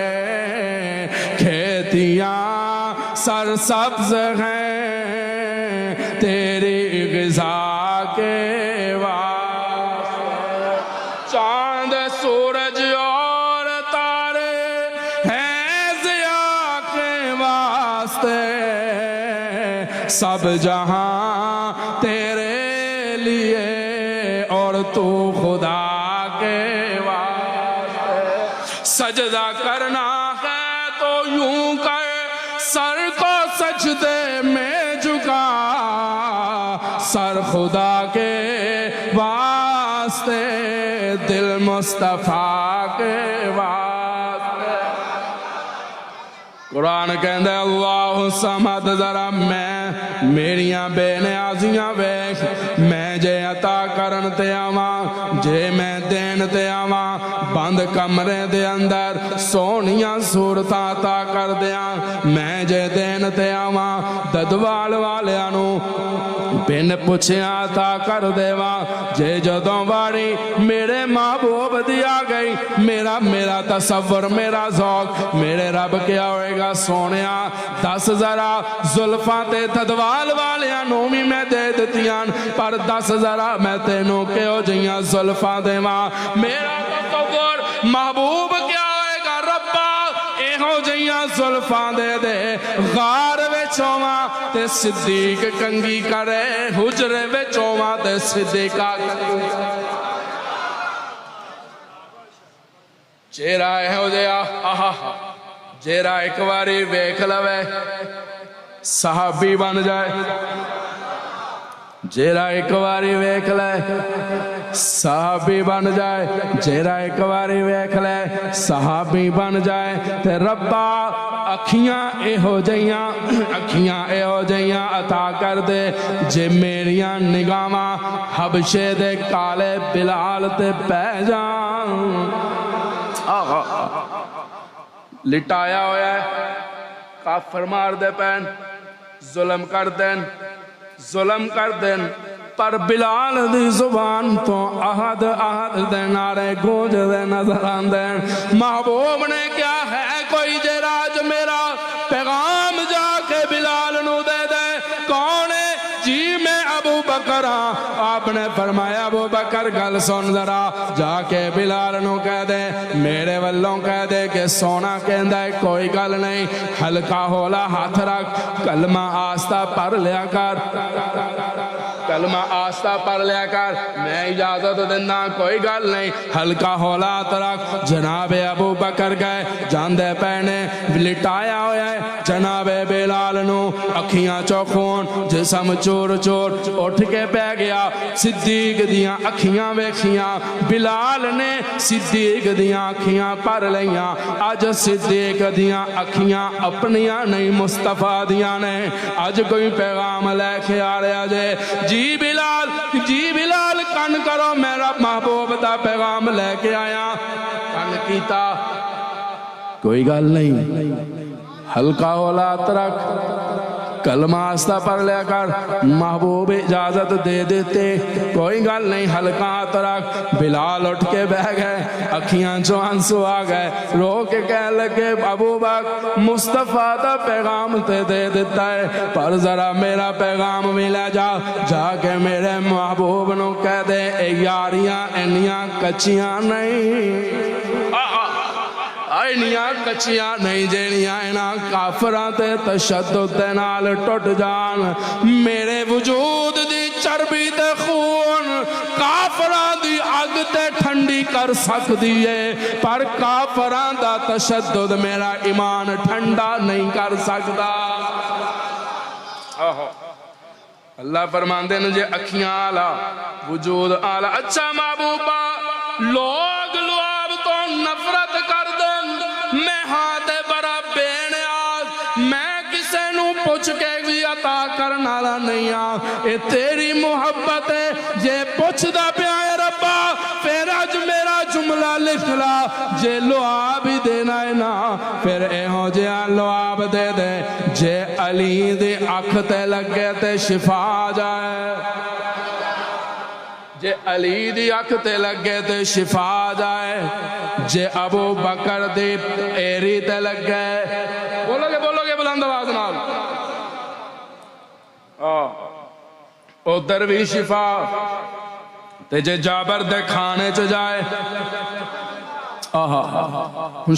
کھیتیاں سبز ہیں تیری غذا کے واسطے، چاند سورج اور تارے ہیں ضیاء کے واسطے، سب جہاں تیرے لیے اور تو خدا کے واسطے، سجدہ کرنا ہے تو یوں کر سر کو سجدے میں جھکا، سر خدا کے واسطے دل مصطفیٰ کے واسطے۔ قرآن کہندے اللہ سمد ذرا میں میریاں بے نیازیاں ویکھ، میں جے عطا کرن تے آواں جے میں دین تے آواں، بند کمرے دے اندر سونیاں صورتاں عطا کر دیاں، میں جے دین تے آواں ددوال والیاں نو بن پچھیاں عطا کر دیواں، جے جدوں واری میرے محبوب دی آ گئی، میرا تصور میرا ذوق میرے رب کیا ہوئے گا سونیاں، دس ذرا زلفاں تے ددوال والیاں نو بھی میں دے دتیاں، پر دس ذرا میں تینوں کہو جیاں زلفاں دیواں، میرا تصور محبوب کیا ہوئے گا ربا ایہو جیاں زلفاں دے دے، غار وچھواں تے صدیق کنگی کرے، حجرے وچھواں تے صدیقہ کنگی کرے، چہرہ ایہو جیا آہا جیرا ایک واری ویکھ لوے صحابی بن جائے، جیرا ایک واری ویکھ لے صحابی بن جائے، جیرا ایک واری ویکھ لے صحابی بن جائے، تے ربا اکھیاں اے ہو جیاں عطا کر دے، جے میریاں نگاہاں حبشے دے کالے بلال تے پہ جان، لٹایا ہویا ہے کافر مار دے پین، ظلم کر دین، پر بلال دی زبان تو احد دے نعرے گونج دے نظر آندین، محبوب نے کیا ہے کوئی جراج میرا پیغام جا کے بلال نو دے دے، کون ہے جی میں ابو بکر ہاں، آپ نے فرمایا ابو بکر گل سن ذرا، جا کے بلال نو کہہ دے میرے والوں کہہ دے کہ سونا کہندہ ہے کوئی گل نہیں، ہلکا ہولا ہاتھ رکھ، کلمہ آستہ پڑھ لیا کر، کلمہ آستہ پڑھ لیا کر، میں اجازت دینا کوئی گل نہیں، ہلکا ہولا ہاتھ رکھ، جناب ابو بکر گئے جاندے پہنے لٹایا ہویا ہے جناب بلال نو، اکھیاں چوکھون جسم چور چور اٹھ کے پہ گیا، صدیق دیاں اکھیاں ویکھیاں، بلال نے صدیق دیاں اکھیاں پڑھ لیاں، آج صدیق دیاں اکھیاں اپنیاں نہیں مصطفیٰ دیاں نے، آج کوئی پیغام لے کے آ رہا جے، جی بلال کن کرو میرا محبوب دا پیغام لے کے آیا، کن کیتا کوئی گل نہیں، ہلکا ہولا ترک، کلمہ آستہ پڑھ لیا کر، محبوب اجازت دے دیتے، کوئی گل نہیں، ہلکا ترک، بلال اٹھ کے بہ گئے، اکھیاں جو آنسو آ گئے، رو کے کہہ لگے ابو بکر مصطفیٰ دا پیغام تے دے دیتا ہے، پر ذرا میرا پیغام بھی لے جا کے میرے محبوب نو کہہ دے اے یاریاں انیاں کچیاں نہیں، اینیاں کچیاں نہیں جینیاں اینا کافران تے تشدد دے نال ٹوٹ جان، میرے وجود دی چربی تے خون کافران دی اگ تے ٹھنڈی کر سکتی ہے، پر کافران دا تشدد میرا ایمان ٹھنڈا نہیں کر سکتا۔ اللہ فرماندے نجھے اکھیاں آلہ وجود آلہ، اچھا محبوبہ لوگ لواب تو نفرت کر دیں، میں ہاتھ برا بے نیاز، میں کسے نو پوچھ کے بھی عطا کرنا نہیں آ، اے تیری محبت ہے یہ پوچھ دا پیائے ربا، پھر اج میرا جملہ لکھ لا، جے لواب ہی دینا ہے نا پھر اے ہو جہاں لواب دے دے، جے علی دی اکھ تے لگے تے شفا آ جائے، جے علی دی اکھ تے لگے تے شفا آ جائے، جے ابو بکر دی ایری تے لگے، بولو گے بلند آواز نال، ادھر بھی شفا تے جے جابر دے کھانے چ جائے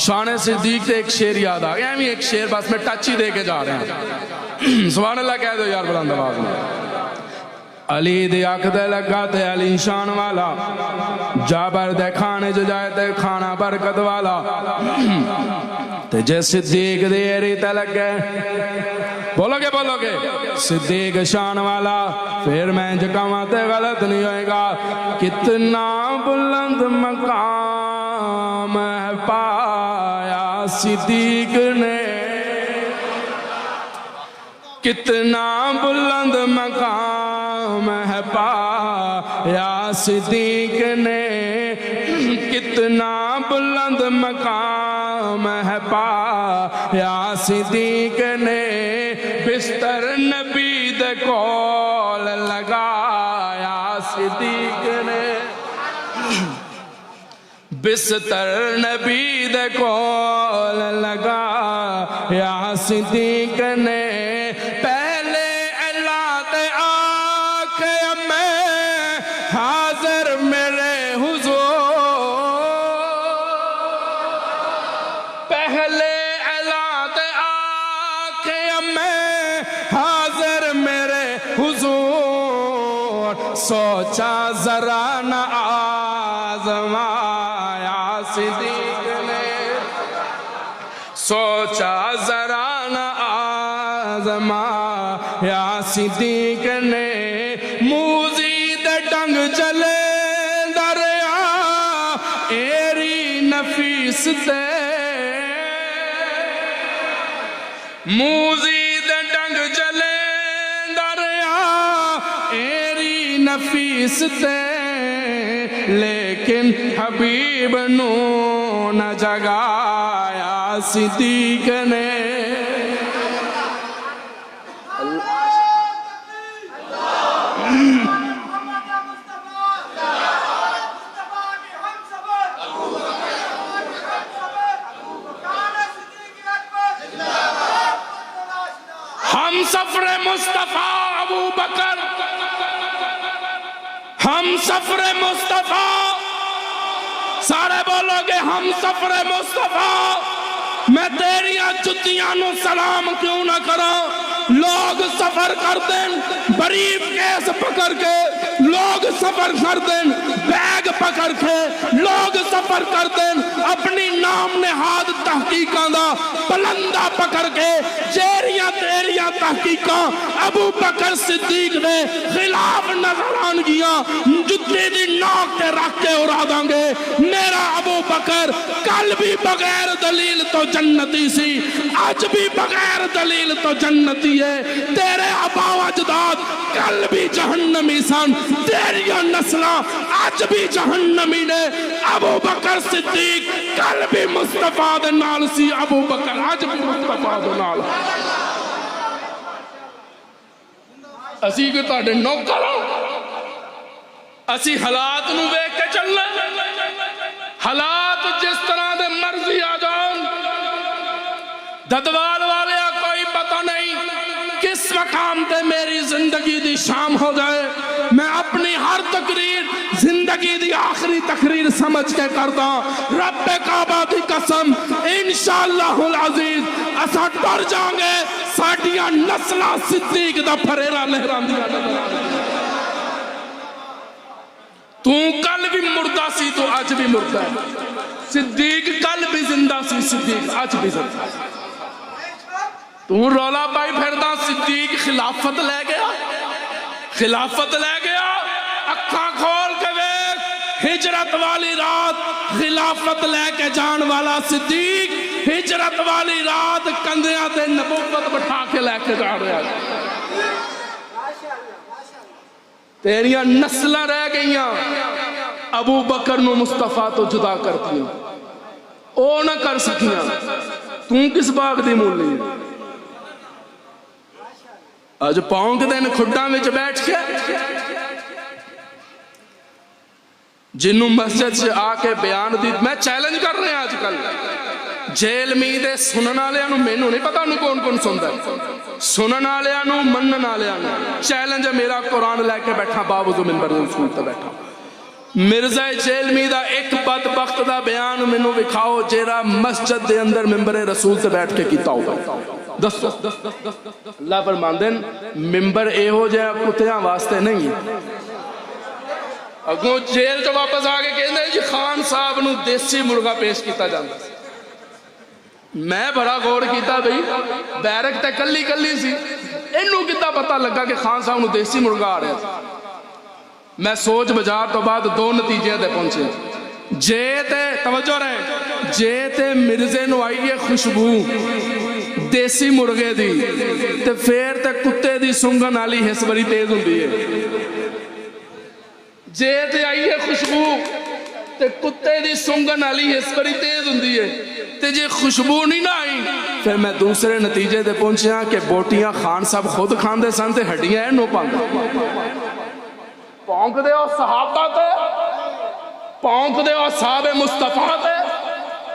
شان صدیق تے ایک شیر یاد آ گیا. ایک شیر بس میں ٹچ ہی دے کے جا رہے ہیں. سبحان اللہ کہہ دو یار بلند آواز میں. علی دی اکھ تے لگا تے علی شان والا, جابر دے کھانے چ جائے تے کھانا برکت والا, تے جے صدیق دی ایری تے لگے بولو گے صدیق شان والا, پھر میں جکاواں تے غلط نہیں ہوئے گا. کتنا بلند مقام ہے پایا صدیق نے, کتنا بلند مقام ہے پایا صدیق نے, کتنا بلند مقام ہے پایا صدیق نے. بستر نبی دے کول لگایا صدیق نے, بستر نبی دے کول لگایا صدیق نے. پہلے اللہ تے آکھے میں حاضر میرے حضور, پہلے اللہ تے آکھے میں حاضر میرے حضور, سوچا ذرا نہ آزمایا صدیق نے, سوچا ذرا نہ آزمایا صدیق نے. موزی دے ڈنگ چلے دریا ایری نفیس تے, موزی دے ڈنگ چلے دریا ایری نفیس تے, لیکن حبیب نو نہ جگایا صدیق نے. ہم سفر مصطفیٰ ابو بکر, ہم سفر مصطفیٰ, سارے بولو گے ہم سفر مصطفیٰ. میں تیریاں جتیاں نو سلام کیوں نہ کروں. لوگ سفر کر دیں بریف کیس پکڑ کے, لوگ سفر کر دیں بیگ پکڑ کے, لوگ سفر کر دیں اپنی نام نہاد تحقیقاں دا بلندہ پکڑ کے. جیریاں تیریاں تحقیقاں ابو بکر صدیق نے خلاف نظر آن گیا, جتے دی ناک تے رکھ کے اڑا دیں گے. میرا ابو بکر کل بھی بغیر دلیل تو جنتی سی, آج بھی بغیر دلیل تو جنتی ہے. تیرے آبا و اجداد کل بھی جہنمی سن, تیریاں نسلاں آج بھی جہنمی نے. ابو بکر صدیق کل بھی مصطفیٰ دے نال سی, ابو بکر آج بھی مصطفیٰ دے نال. اسی کہ تاڑے نوکر اسی حالات نو ویکھ کے چلنا, حالات جس طرح دے مرضی آ جان. ددوال والے کوئی پتہ نہیں کس مقام تے میری زندگی دی شام ہو جائے. میں اپنی ہر تقریر زندگی دی آخری تقریر سمجھ کے کردا. رب کعبہ دی قسم انشاءاللہ العزیز اساں ڈر جاؤں گے ساڈیاں نسلاں صدیق دا پھریرا لہراندیاں نظر آئیں. تو کل بھی مردہ سی تو آج بھی مردہ ہے. صدیق کل بھی زندہ سی, صدیق آج بھی زندہ. تو رولا پائی پھردا صدیق خلافت لے گیا, خلافت لے گیا. اکھاں کھول کے ویکھ ہجرت والی رات خلافت لے کے جان والا صدیق ہجرت والی رات کندھیاں تے نبوت بٹھا کے لے کے جا رہا ہے. تیریاں نسلیں رہ گئیاں ابو بکر نو مصطفیٰ تو جدا کرتی ہیں, او نہ کر سکیاں. تم کس باغ دی مولی ہے. آج پاؤں کے دن کھڈاں وچ بیٹھ کے جنوں مسجد سے آ کے بیان دی, میں چیلنج کر رہے ہیں آج کل جیل می دے سنن والےاں نوں مینوں نہیں پتا انہوں کون کون سندا ہے، سنن والےاں نوں منن والےاں نوں چیلنج ہے میرا، قرآن لے کے بیٹھا باوضو منبر رسول تے بیٹھا، مرزا جیلمی دا ایک بدبخت دا بیان مینوں وکھاؤ جیڑا مسجد دے اندر ممبر رسول تے بیٹھ کے کیتا ہوگا، دسو۔ اللہ فرماندے ممبر ایہو جہا کتیاں واسطے نہیں، اگوں جیل تو واپس آ کے کہندے جی خان صاحب نو دیسی مرغا پیش کیتا جاندا، میں بڑا غور کیتا بھئی بیرک تے کلی کلی سی، اینوں کتا پتہ لگا کہ خان صاحب نو دیسی مرغا آ رہا سی۔ میں سوچ بجار تو بعد دو نتیجے تے پہنچے، جے تے توجہ رہے، جے تے مرزے نو آئی ہے خوشبو دیسی مرغے دی تے پھر تے کتے دی سنگن والی حس بڑی تیز ہوندی ہے، جے تے آئی ہے خوشبو تے کتے دی سنگن والی حس بڑی تیز ہوندی ہے، تے جے خوشبو نہیں نہ آئی پھر میں دوسرے نتیجے تے پہنچیا کہ بوٹیاں خان صاحب خود کھاندے سن تے ہڈیاں اینو پاندے، پونک دے او صحابہ تے، پونک دے او صحابہ مصطفیٰ تے،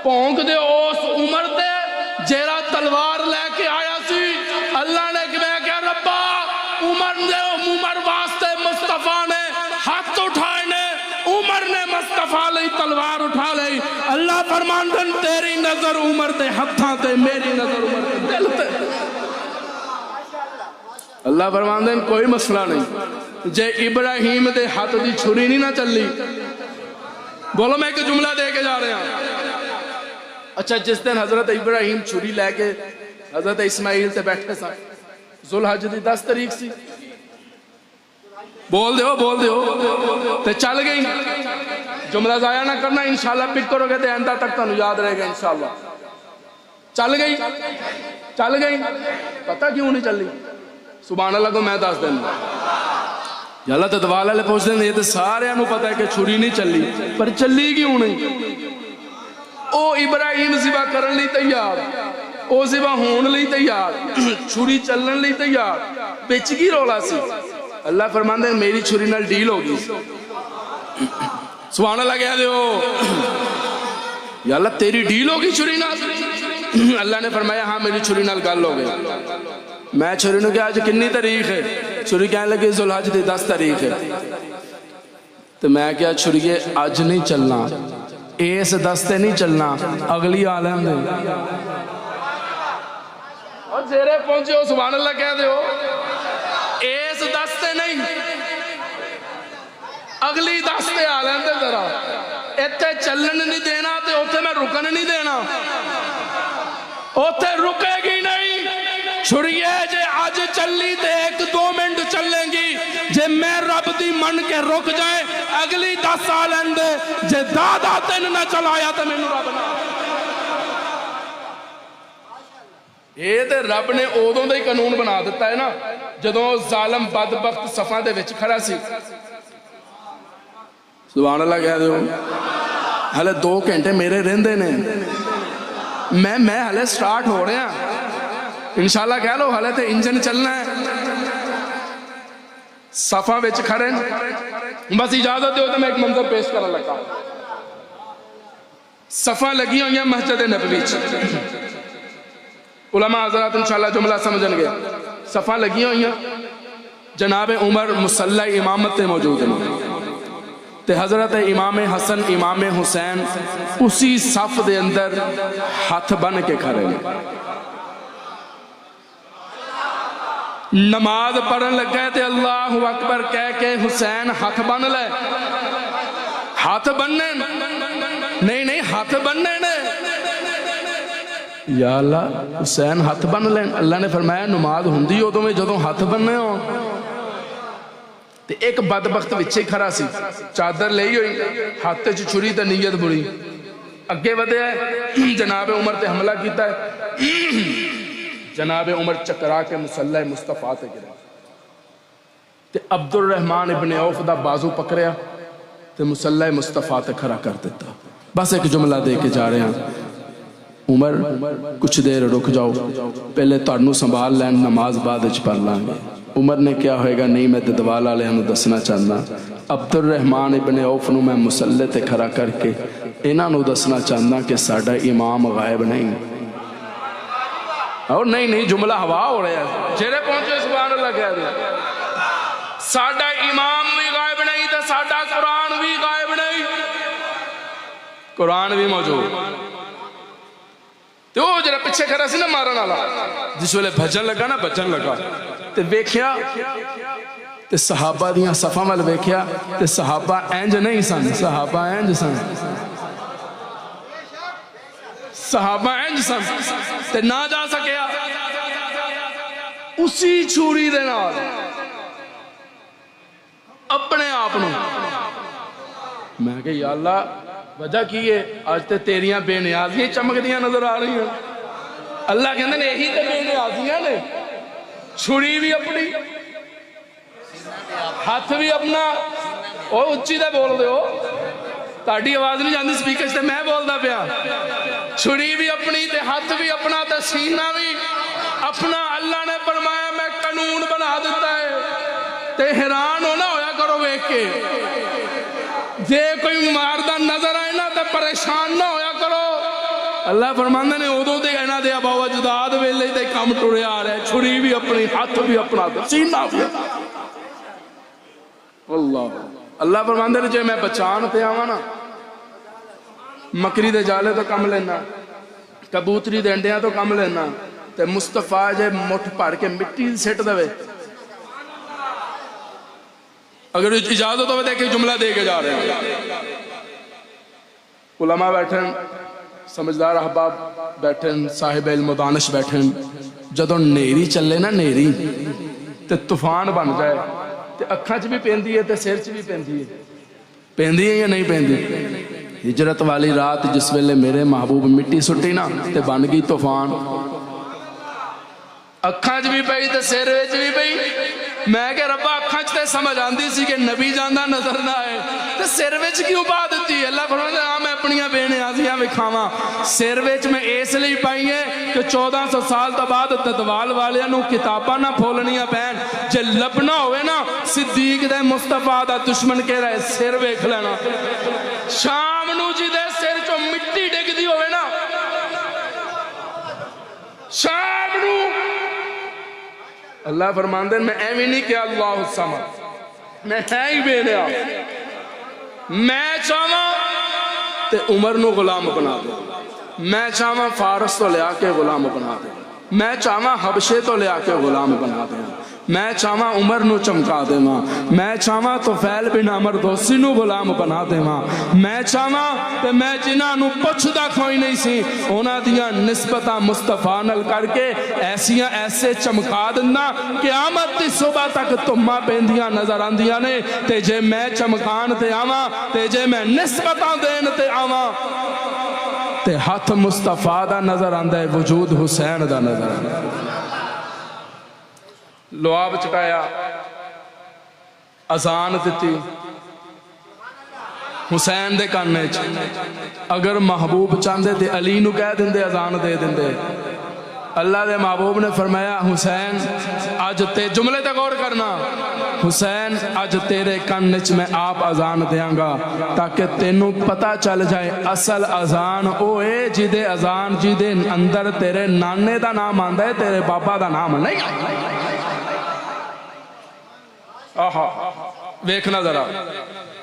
پونک دے او اس عمر تے جیرا تلوار لے کے آیا سی، اللہ نے کہا ربا عمر واسطے مصطفیٰ نے ہاتھ اٹھائے نے، عمر نے مصطفیٰ لئی تلوار اٹھا لئی، اللہ فرماندن تیری نظر عمر دے ہتھاں تے، میری نظر عمر دے دل تے، اللہ فرماندن کوئی مسئلہ نہیں، جے ابراہیم دے ہاتھ دی چھری نہیں نہ چلی، بولو میں ایک جملہ دے کے جا رہے ہیں، اچھا جس دن حضرت ابراہیم چھری لے کے حضرت اسماعیل تے بیٹھے سا، ذوالحج دی 10 تاریخ سی، بول دیو تے چل گئی، جملہ ضائع نہ کرنا، انشاءاللہ پک کرو گے تے آئندہ تک تانوں یاد رہے گا انشاءاللہ، چل گئی، پتہ کیوں نہیں چلی؟ سبحان اللہ کو میں دس دینا، یا اللہ تے دوال والے پوچھ دیں یہ تے سارے انہوں پتہ ہے کہ چھری نہیں چلی، پر چلی کیوں نہیں؟ او ابراہیم ذبح کرن لی تیار، او ذبح ہون لی تیار، چھری چلن لی تیار، پچ کی رولا سی، اللہ فرماندے ہیں میری چھری نال ڈیل ہوگی، سبحان اللہ کہہ دیو، یا اللہ تیری ڈیل ہوگی چھری نال؟ اللہ نے فرمایا ہاں میری چھری نال گل ہو گئی، میں چھری نو کہ آج کنی تاریخ ہے؟ چھری کہنے لگے ذوالحج دی 10 تاریخ ہے، تو میں کیا چھری آج نہیں چلنا، ایس دستے نہیں چلنا، اگلی عالم دے، اور زیرے پہنچے ہو سبحان اللہ کہہ دے ہو، ایس دستے نہیں، اگلی دستے عالم دے، ذرا ایتے چلن نہیں دینا تے اوتے میں رکن نہیں دینا، اوتے رکے گی نہیں، چھڑیے جے آج چلی تے 1-2 منٹ چلیں گی، جے میں رب دی من کے رک جائے اگلی 10 سال اندے، جے دادا تین نہ چلایا تے میں رب نہ، یہ تے رب نے اودوں دا ہی قانون بنا دیتا ہے نا، جدوں ظالم بدبخت صفحہ دے وچ کھڑا سی، سبحان اللہ کہہ دیو، ہلے 2 گھنٹے میرے رہندے نے، میں ہلے سٹارٹ ہو رہے ہیں، انشاءاللہ کہہ لو ہلے تے انجن چلنا ہے، صفحہ وچ کھڑے، بس اجازت دیو تو میں ایک منظر پیش کرنے لگا، صفحہ لگی ہوئی ہیں مسجد نبوی، علماء حضرات انشاءاللہ جملہ سمجھن گے، صفحہ لگی ہوئی ہیں، جناب عمر مصلی امامت تے موجود ہیں، تے حضرت امام حسن امام حسین اسی صف دے اندر ہاتھ بن کے کھڑے ہیں، نماز پڑھن لگے تے اللہ اکبر کہہ کے حسین ہاتھ بن لے، ہاتھ بننے نہیں ہاتھ بننے نے، یا اللہ حسین ہاتھ بن لیں، اللہ نے فرمایا نماز ہوندی ہو تو میں جدوں ہاتھ بننے ہو، تے ایک بدبخت وچے کھڑا سی، چادر لئی ہوئی، ہاتھ چ چھری تے نیت بری، اگے ودے ہے، جناب عمر تے حملہ کیتا ہے، جناب عمر چکرا کے مصلی مصطفیٰ تے گرے، تے عبد الرحمن ابن عوف دا بازو پکڑیا تے مصلی مصطفیٰ تے کھڑا کر دیتا، بس ایک جملہ دے کے جا رہے ہیں، عمر کچھ دیر رک جاؤ، پہلے تانوں سنبھال لین، نماز بعد وچ پڑھ لیں گے، عمر نے کیا ہوئے گا نہیں میں ددوال والے ہم دسنا چاہنا، عبد الرحمن ابن عوف نو میں مصلی تے کھڑا کر کے انہاں نو دسنا چاہنا کہ ساڈا امام غائب نہیں. اور نہیں جملہ ہوا ہو رہا ہے. جڑے پہنچے سبحان اللہ کہہ دے. ساڈا امام بھی غائب نہیں تے ساڈا قرآن بھی غائب نہیں. قرآن بھی موجود. تو وہ جڑا پیچھے کھڑا سی نا مارن والا، جس ویلے بھجن لگا نا بچن لگا تے ویکھیا تے صحابہ دیاں صفاں ول ویکھیا تے صحابہ انج نہیں سن، صحابہ انج سن، صحابہ انج سن تے نہ جا سکیا. اسی چھری دے نال اپنے آپ نو میں کہ یا اللہ وجہ کی ہے آج تے تیریاں بے نیازیاں چمک دیاں نظر آ رہی ہیں. اللہ کہندے نے یہی تے بے نیازیاں نے. چھری بھی اپنی، ہاتھ بھی اپنا. او اچھی دے بول دے ہو، تاڑی آواز نہیں جاندی سپیکر سے میں بولدا پیا. چھری بھی اپنی تے ہاتھ بھی اپنا تے سینہ بھی اپنا. اللہ نے فرمایا میں قانون بنا دیتا ہے. تے حیران ہونا ہویا کرو ویکھ کے. جے کوئی ماردہ نظر آئے نا تے پریشان نہ ہویا کرو. اللہ فرماندے نے ادو دے کہنا دے ابا اجداد ویلے تے کم ٹرے آ رہے. چھری بھی اپنی، ہاتھ بھی اپنا تے سینہ بھی. اللہ فرماندے نے جے میں بچان تے آواں نا مکری دے جالے تو کم لینا، کبوتری دے انڈیاں تو کم لینا، تے مصطفیٰ جے مٹھ پڑھ کے مٹی سٹ دے. اگر اجازت ہو دیکھیں جملہ دے کے جا رہے ہیں. علماء بیٹھیں، سمجھدار احباب بیٹھیں، صاحب علم و دانش بیٹھیں. جدوں نیری چلے نا نیری تے طوفان بن جائے تے اکھاں چ بھی پیندی ہے تے سر چ بھی پیندی ہے. پیندی ہے یا نہیں پیندی؟ ہجرت والی رات جس ویلے میرے محبوب مٹی سٹی نا تے بن گئی طوفان. اکھاں چ بھی پئی تے سر وچ بھی پئی. میں کہ ربا اکھاں چ تے سمجھ آندی سی کہ نبی جاندا نظر نہ آئے تے سر وچ کیوں پا دتی؟ اللہ فرماتا ہے میں اپنیاں بے نیازیاں وکھاواں. سر وچ میں اس لیے پائی ہے کہ 1400 سال تو بعد تدوال والیاں نو کتاباں نہ پھولنیاں پین. جے لبنا ہوئے نا صدیق دے مصطفیٰ دا دشمن کہہ رہے سر ویکھ لینا. شام نو جی دے سر چو مٹی ڈگ دی ہوئے نا، شام نو اللہ فرماندے میں ایویں نہیں کہ اللہ الصمد، میں ہے ہی بے نیا. میں چاہواں تے عمر نو غلام بنا دے، میں چاہواں فارس تو لیا کے غلام بنا دے، میں چاہواں حبشے تو لیا کے غلام بنا دے، میں چاہواں عمر نو چمکا دے ماں، میں چاہواں طفیل بن عمر دوسی نو غلام بنا دے ماں، میں چاہواں تے میں جنہاں نو پچھدا کوئی نہیں سی انہاں دیاں نسبتاں مصطفیٰ نال کر کے ایسیاں ایسے چمکا دینا قیامت دی صبح تک تمہاں پیندیاں نظر آندیاں نے. تے جے میں چمکان تے آواں تے جے میں نسبتاں دین تے آواں تے ہاتھ مصطفیٰ دا نظر آندا ہے، وجود حسین دا نظر آندا ہے. لعاب چکایا، اذان دیتی حسین دے کانے چ. اگر محبوب چاندے تے علی نو کہہ دیندے اذان دے دیندے. اللہ دے محبوب نے فرمایا حسین آج تے جملے تے غور کرنا، حسین آج تیرے کانے چ میں آپ اذان دیاں گا تاکہ تینوں پتہ چل جائے اصل اذان او اے جدے اذان جدے اندر تیرے نانے دا نام آندا ہے تیرے بابا دا نام نہیں. آہا ویکھنا ذرا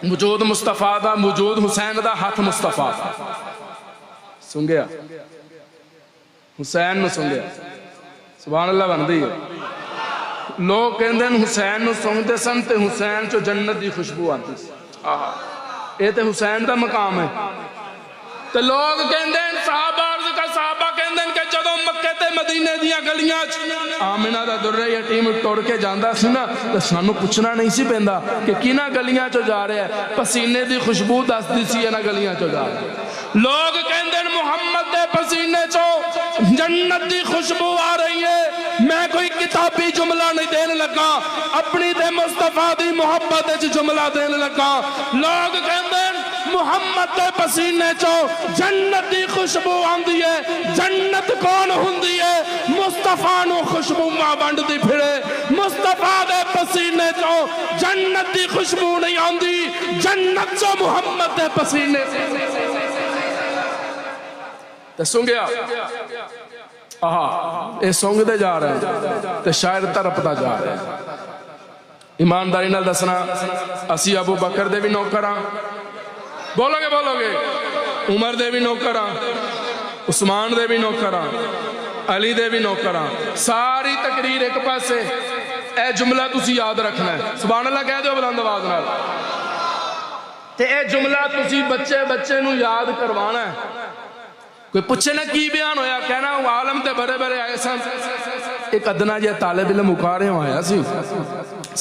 وجود مصطفیٰ دا، وجود حسین دا، ہاتھ مصطفیٰ سنگیا حسین نو سنگیا. سبحان اللہ بن دی. لوگ کہندے ہیں حسین نو سنگتے سن تے حسین چو جنت دی خوشبو آتی سی. آہا اے تے حسین دا مقام ہے. تے لوگ کہندے ہیں صحابہ عرض کا صحابہ کہندے ہیں کہ جدو مکہ تے مدینے دیاں گلیاں آمنہ دا درہ یتیم ٹوڑ کے جاندہ سی نا تے سانو پوچھنا نہیں سی پیندا کہ کینا گلیاں چو جا رہے ہیں، پسینے دی خوشبو دس دی سی نا گلیاں چو جا رہے ہیں. لوگ کہندے ہیں محمد دے پسینے چو جنت دی خوشبو آ رہی ہے. میں کوئی کتابی جملہ نہیں دین لگا، اپنی دے مصطفیٰ دی محبت جملہ دین لگا. لوگ کہندے ہیں محمد دے پسینے چو جنت دی خوشبو آندی ہے. جنت کون ہوندی ہے؟ مصطفیٰ نو خوشبو ماں بانڈ دی پھرے. مصطفیٰ دے پسینے چو جنت دی خوشبو نہیں آندی، جنت چو محمد دے پسینے سے. تے سنگیا یہ سونگ دے جا رہے ہیں تے شاعر تڑپدا جا رہے ہیں. ایمانداری نال دسنا اسی ابو بکر دے بھی نوکر ہاں, بولو گے, عمر دے بھی نوکر ہاں, عثمان دے بھی نوکر ہاں, علی دے بھی نوکر ہاں. ساری تقریر ایک پاسے اے جملہ تسی یاد رکھنا ہے. سبحان اللہ کہہ دیو بلند آواز نال. تے اے جملہ تسی بچے نو یاد کروانا ہے. کوئی پوچھے نا کی بیان ہویا, کہنا عالم تے بڑے بڑے آئے سن, ایک ادنا جے طالب علم مکارے ہوں آیا سی,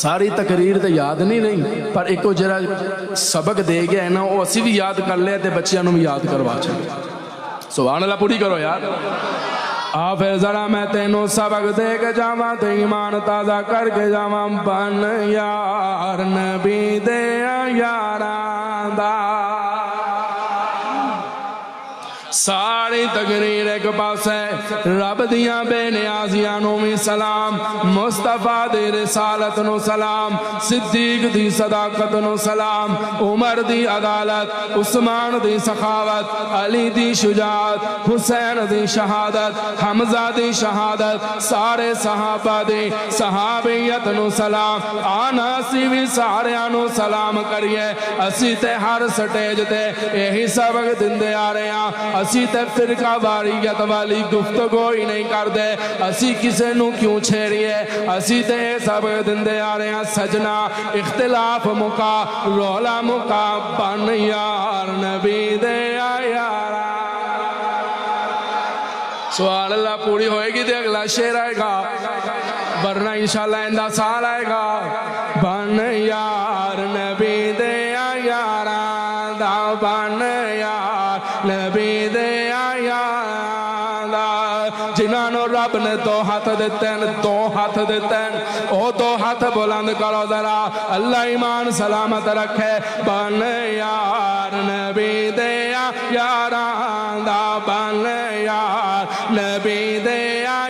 ساری تقریر تے یاد نہیں رہی, پر ایک جرا سبق دے گیا ہے نا وہ اسی بھی یاد کر لے تے بچیاں نو بھی یاد کروا چاہیے. سبحان اللہ پوری کرو یار. پھر ذرا میں تینوں سبق دے کے جاواں تے ایمان تازہ کر کے جاواں. بن یار نبی دے یاراں دا. ساری تقریر ایک پاس ہے, رب دیاں بے نیازیاں نو بھی سلام, مصطفیٰ دی رسالت نو سلام, صدیق دی صداقت نو سلام, عمر دی عدالت, عثمان دی سخاوت, علی دی شجاعت, حسین دی شہادت, حمزہ دی شہادت, سارے صحابہ دی صحابیت نو سلام. آنا سی بھی سارے نو سلام کریے. اسی تے ہر سٹیج تے یہی سبق دندے آ رہے ہیں. اسی تے فرقہ واریت والی گفتگو ہی نہیں کر دے, اسی کسے نو کیوں چھیڑیے. اسی تے سب دندے آ رہے ہیں سجنا, اختلاف مکا رولا مکا, بن یار نبی دے یارا. سوال اللہ پوری ہوئے گی تے اگلا شعر آئے گا, ورنہ انشاءاللہ اندہ سال آئے گا. بن یار نبی دے یارا دا, بن یار نبی دے یارا دا. جنہاں نو رب نے دو ہاتھ دیتے ہیں, دو ہاتھ دیتے ہیں, او دو ہاتھ بلند کرو ذرا, اللہ ایمان سلامت رکھے. بن یار نبی دے یارا دا, بن یار نبی دے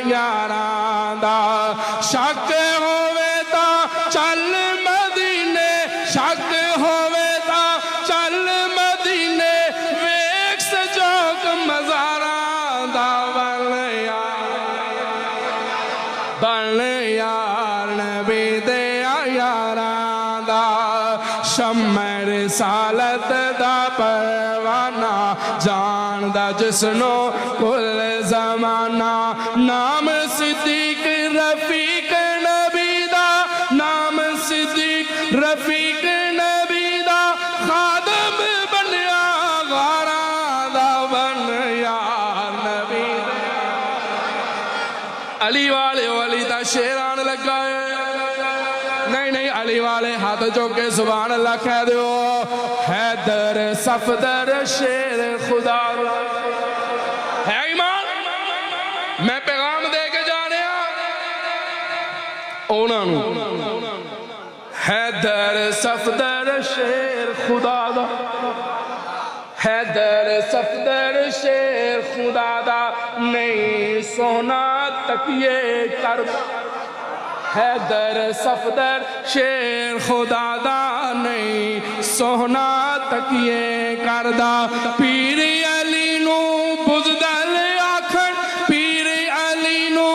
یارا دا. شک ہووے تا چل مدینے, شک ہووے تا چل مدینے, ویکھ سجوک مزاراں دا. بن یار نبی دے یاراں دا. شمع رسالت دا پروانہ, جان دا جسنو کل زمانہ. نام صدیق رفیق نبی دا, نام صدیق رفیق نبی دا, خادم بنیا غاراں دا. بن یار نبی دا. علی والے علی دا شیران لگا ہے, نہیں علی والے ہاتھ چوکے سبحان اللہ کہہ دیو. حیدر صفدر شیر خدا ہے ایمان. میں پیغام دے کے جانے اونا نو, حیدر صفدر شیر خدا دا, حیدر صفدر شیر خدا دا, نہیں سونا تکیے کر. حیدر صفدر شیر خدا دا, نہیں سونا تکیے کردہ. پیر علی نو بزدل آکھن, پیر علی نو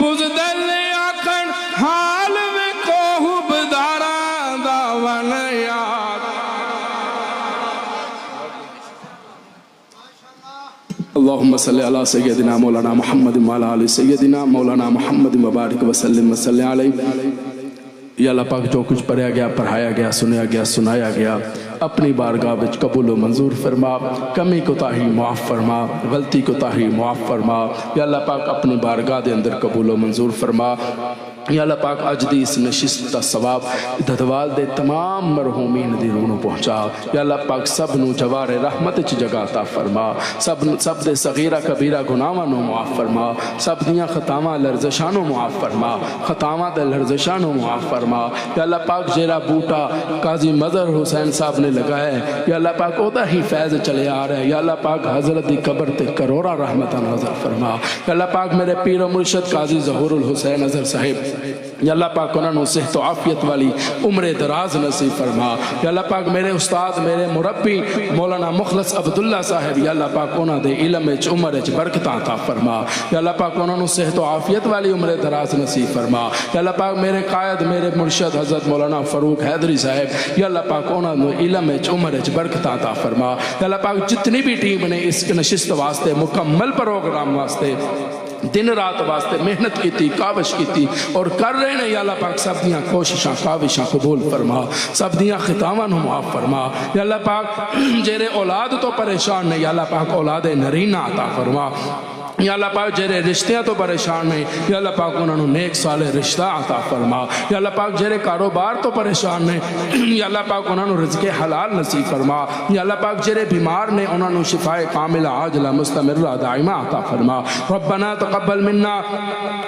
بزدل آکھن, حال میں کوہب داراں دا. ون یار اللہم صلی علی سیدنا مولانا محمد وعلی آل سیدنا مولانا محمد مبارک وسلم وصلی علیہ. یا اللہ پاک جو کچھ پڑھیا گیا, پڑھایا گیا, سنیا گیا, سنایا گیا, اپنی بارگاہ وچ قبول و منظور فرما. کمی کوتاہی معاف فرما, غلطی کوتاہی معاف فرما. یا اللہ پاک اپنی بارگاہ دے اندر قبول و منظور فرما. یا اللہ پاک اج دی اس نشست دا ثواب ددوال دے تمام مرحومین دی روح نو پہنچا. یا اللہ پاک سب نو جوار رحمت چ جگہ عطا فرما. سب دے صغیرہ کبیرہ گناہاں نو معاف فرما. سب دیاں خطاواں لرزشاں نو معاف فرما. خطاواں دے لرزشاں نو معاف فرما. یا اللہ پاک جیڑا بوٹا قاضی مظہر حسین صاحب نے لگایا ہے, یا اللہ پاک اودا ہی فیض چلے آ رہا ہے. یا اللہ پاک حضرت دی قبر تے کروڑا رحمتاں نازل فرما. یا اللہ پاک میرے پیر و مرشد قاضی ظہور الحسین اظہر صاحب یا اللہ پاک انہوں نے صحت و عافیت والی عمر دراز نصیب فرما. یا اللہ پاک میرے استاد میرے مربی مولانا مخلص عبداللہ صاحب یا اللہ پاک انہوں دے علم وچ عمر وچ برکتاں عطا فرما. یا اللہ پاک انہوں نے صحت و عافیت والی عمر دراز نصیب فرما. یا اللہ پاک میرے قائد میرے مرشد حضرت مولانا فاروق حیدری صاحب یا اللہ پاک انہوں نے علم وچ عمر وچ برکتاں عطا فرما. یا اللہ پاک جتنی بھی ٹیم نے اس نشست واسطے مکمل پروگرام واسطے دن رات واسطے محنت کیتی کاوش کیتی اور کر رہے ہیں یا اللہ پاک سب دیاں کوششاں کاوشاں قبول فرما. سب دیاں خطاواں نو معاف فرما. یا اللہ پاک جیرے اولاد تو پریشان نے یا اللہ پاک اولاد نرینہ عطا فرما. یا اللہ پاک جیرے رشتیاں تو پریشان ہیں یا اللہ پاک انہوں نے نیک صالح رشتہ عطا فرما. یا اللہ پاک جیرے کاروبار تو پریشان ہیں یا اللہ پاک انہوں نے رزق حلال نصیب فرما. یا اللہ پاک جیرے بیمار نے انہوں نے شفائے کاملہ عاجلہ مستمرہ دائمہ عطا فرما. ربنا تقبل منا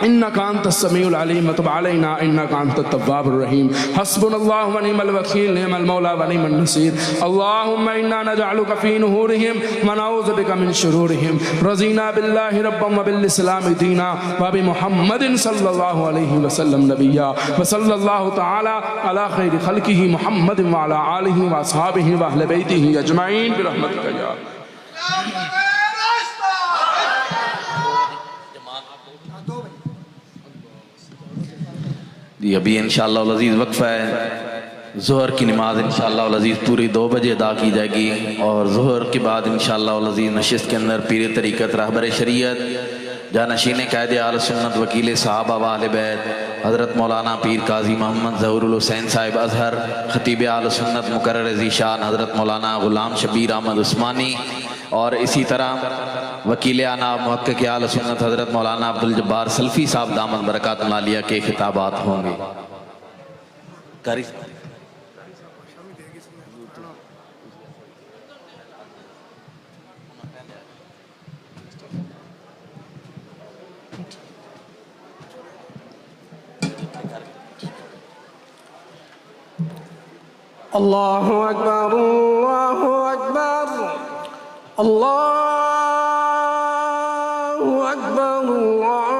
انك انت السميع العليم وتب علينا انك انت التواب الرحيم. حسبنا الله ونعم الوكيل نعم المولى ونعم النصير. اللهم انا نجعلك في نحورهم ونعوذ بك من شرورهم. رضينا بالله ربا وبالاسلام دینا وبمحمد صلی اللہ علیہ وسلم نبیا وصلی اللہ تعالی علی خیر خلقہ محمد وعلی آلہ واصحابہ واہل بیتہ اجمعین برحمتک یا جی. ابھی انشاءاللہ العزیز وقفہ ہے. ظہر کی نماز انشاءاللہ العزیز پوری 2 بجے ادا کی جائے گی اور ظہر کے بعد انشاءاللہ العزیز نشست کے اندر پیر طریقت رہبر شریعت جانشین قائد اہل سنت وکیل صحابہ و اہل بیت حضرت مولانا پیر قاضی محمد ظہور الحسین صاحب اظہر خطیب اہل سنت مقرر ذیشان حضرت مولانا غلام شبیر احمد عثمانی اور اسی طرح وکیل اعلیٰ محقق اہل سنت حضرت مولانا عبدالجبار سلفی صاحب دامت برکات العالیہ کے خطابات ہوں گے. قاری اللہ اکبر اللہ اکبر اللہ اکبر اللہ